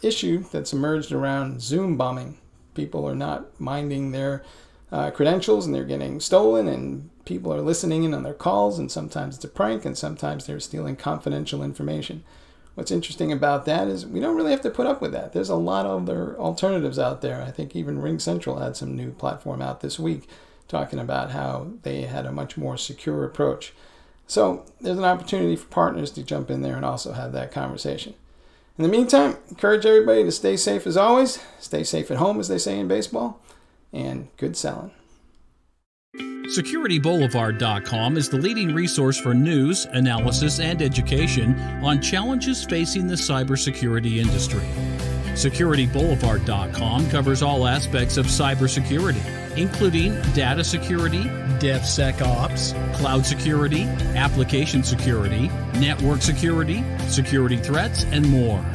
issue that's emerged around Zoom bombing. People are not minding their credentials and they're getting stolen, and people are listening in on their calls, and sometimes it's a prank, and sometimes they're stealing confidential information. What's interesting about that is we don't really have to put up with that. There's a lot of other alternatives out there. I think even Ring Central had some new platform out this week talking about how they had a much more secure approach. So there's an opportunity for partners to jump in there and also have that conversation. In the meantime, encourage everybody to stay safe as always. Stay safe at home, as they say in baseball, and good selling. SecurityBoulevard.com is the leading resource for news, analysis, and education on challenges facing the cybersecurity industry. SecurityBoulevard.com covers all aspects of cybersecurity, including data security, DevSecOps, cloud security, application security, network security, security threats, and more.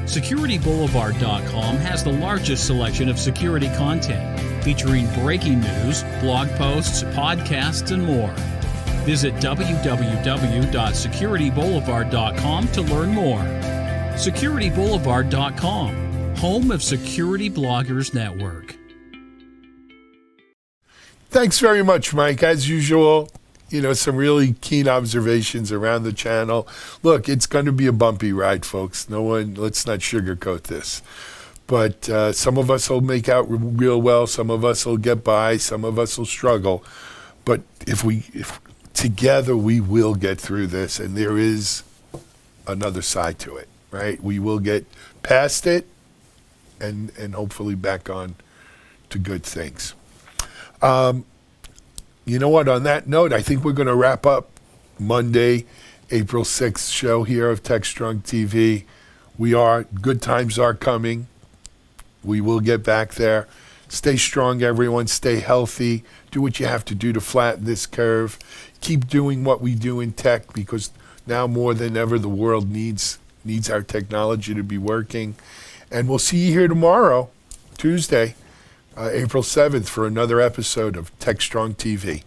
SecurityBoulevard.com has the largest selection of security content, featuring breaking news, blog posts, podcasts, and more. Visit www.securityboulevard.com to learn more. SecurityBoulevard.com, home of Security Bloggers Network. Thanks very much, Mike. As usual, some really keen observations around the channel. Look, it's going to be a bumpy ride, folks. Let's not sugarcoat this. But some of us will make out real well. Some of us will get by. Some of us will struggle. But if together we will get through this, and there is another side to it, right? We will get past it, and hopefully back on to good things. You know what? On that note, I think we're going to wrap up Monday, April 6th show here of TechS0trong TV. Good times are coming. We will get back there. Stay strong, everyone. Stay healthy. Do what you have to do to flatten this curve. Keep doing what we do in tech, because now more than ever the world needs our technology to be working. And we'll see you here tomorrow, Tuesday, April 7th, for another episode of TechS0trong TV.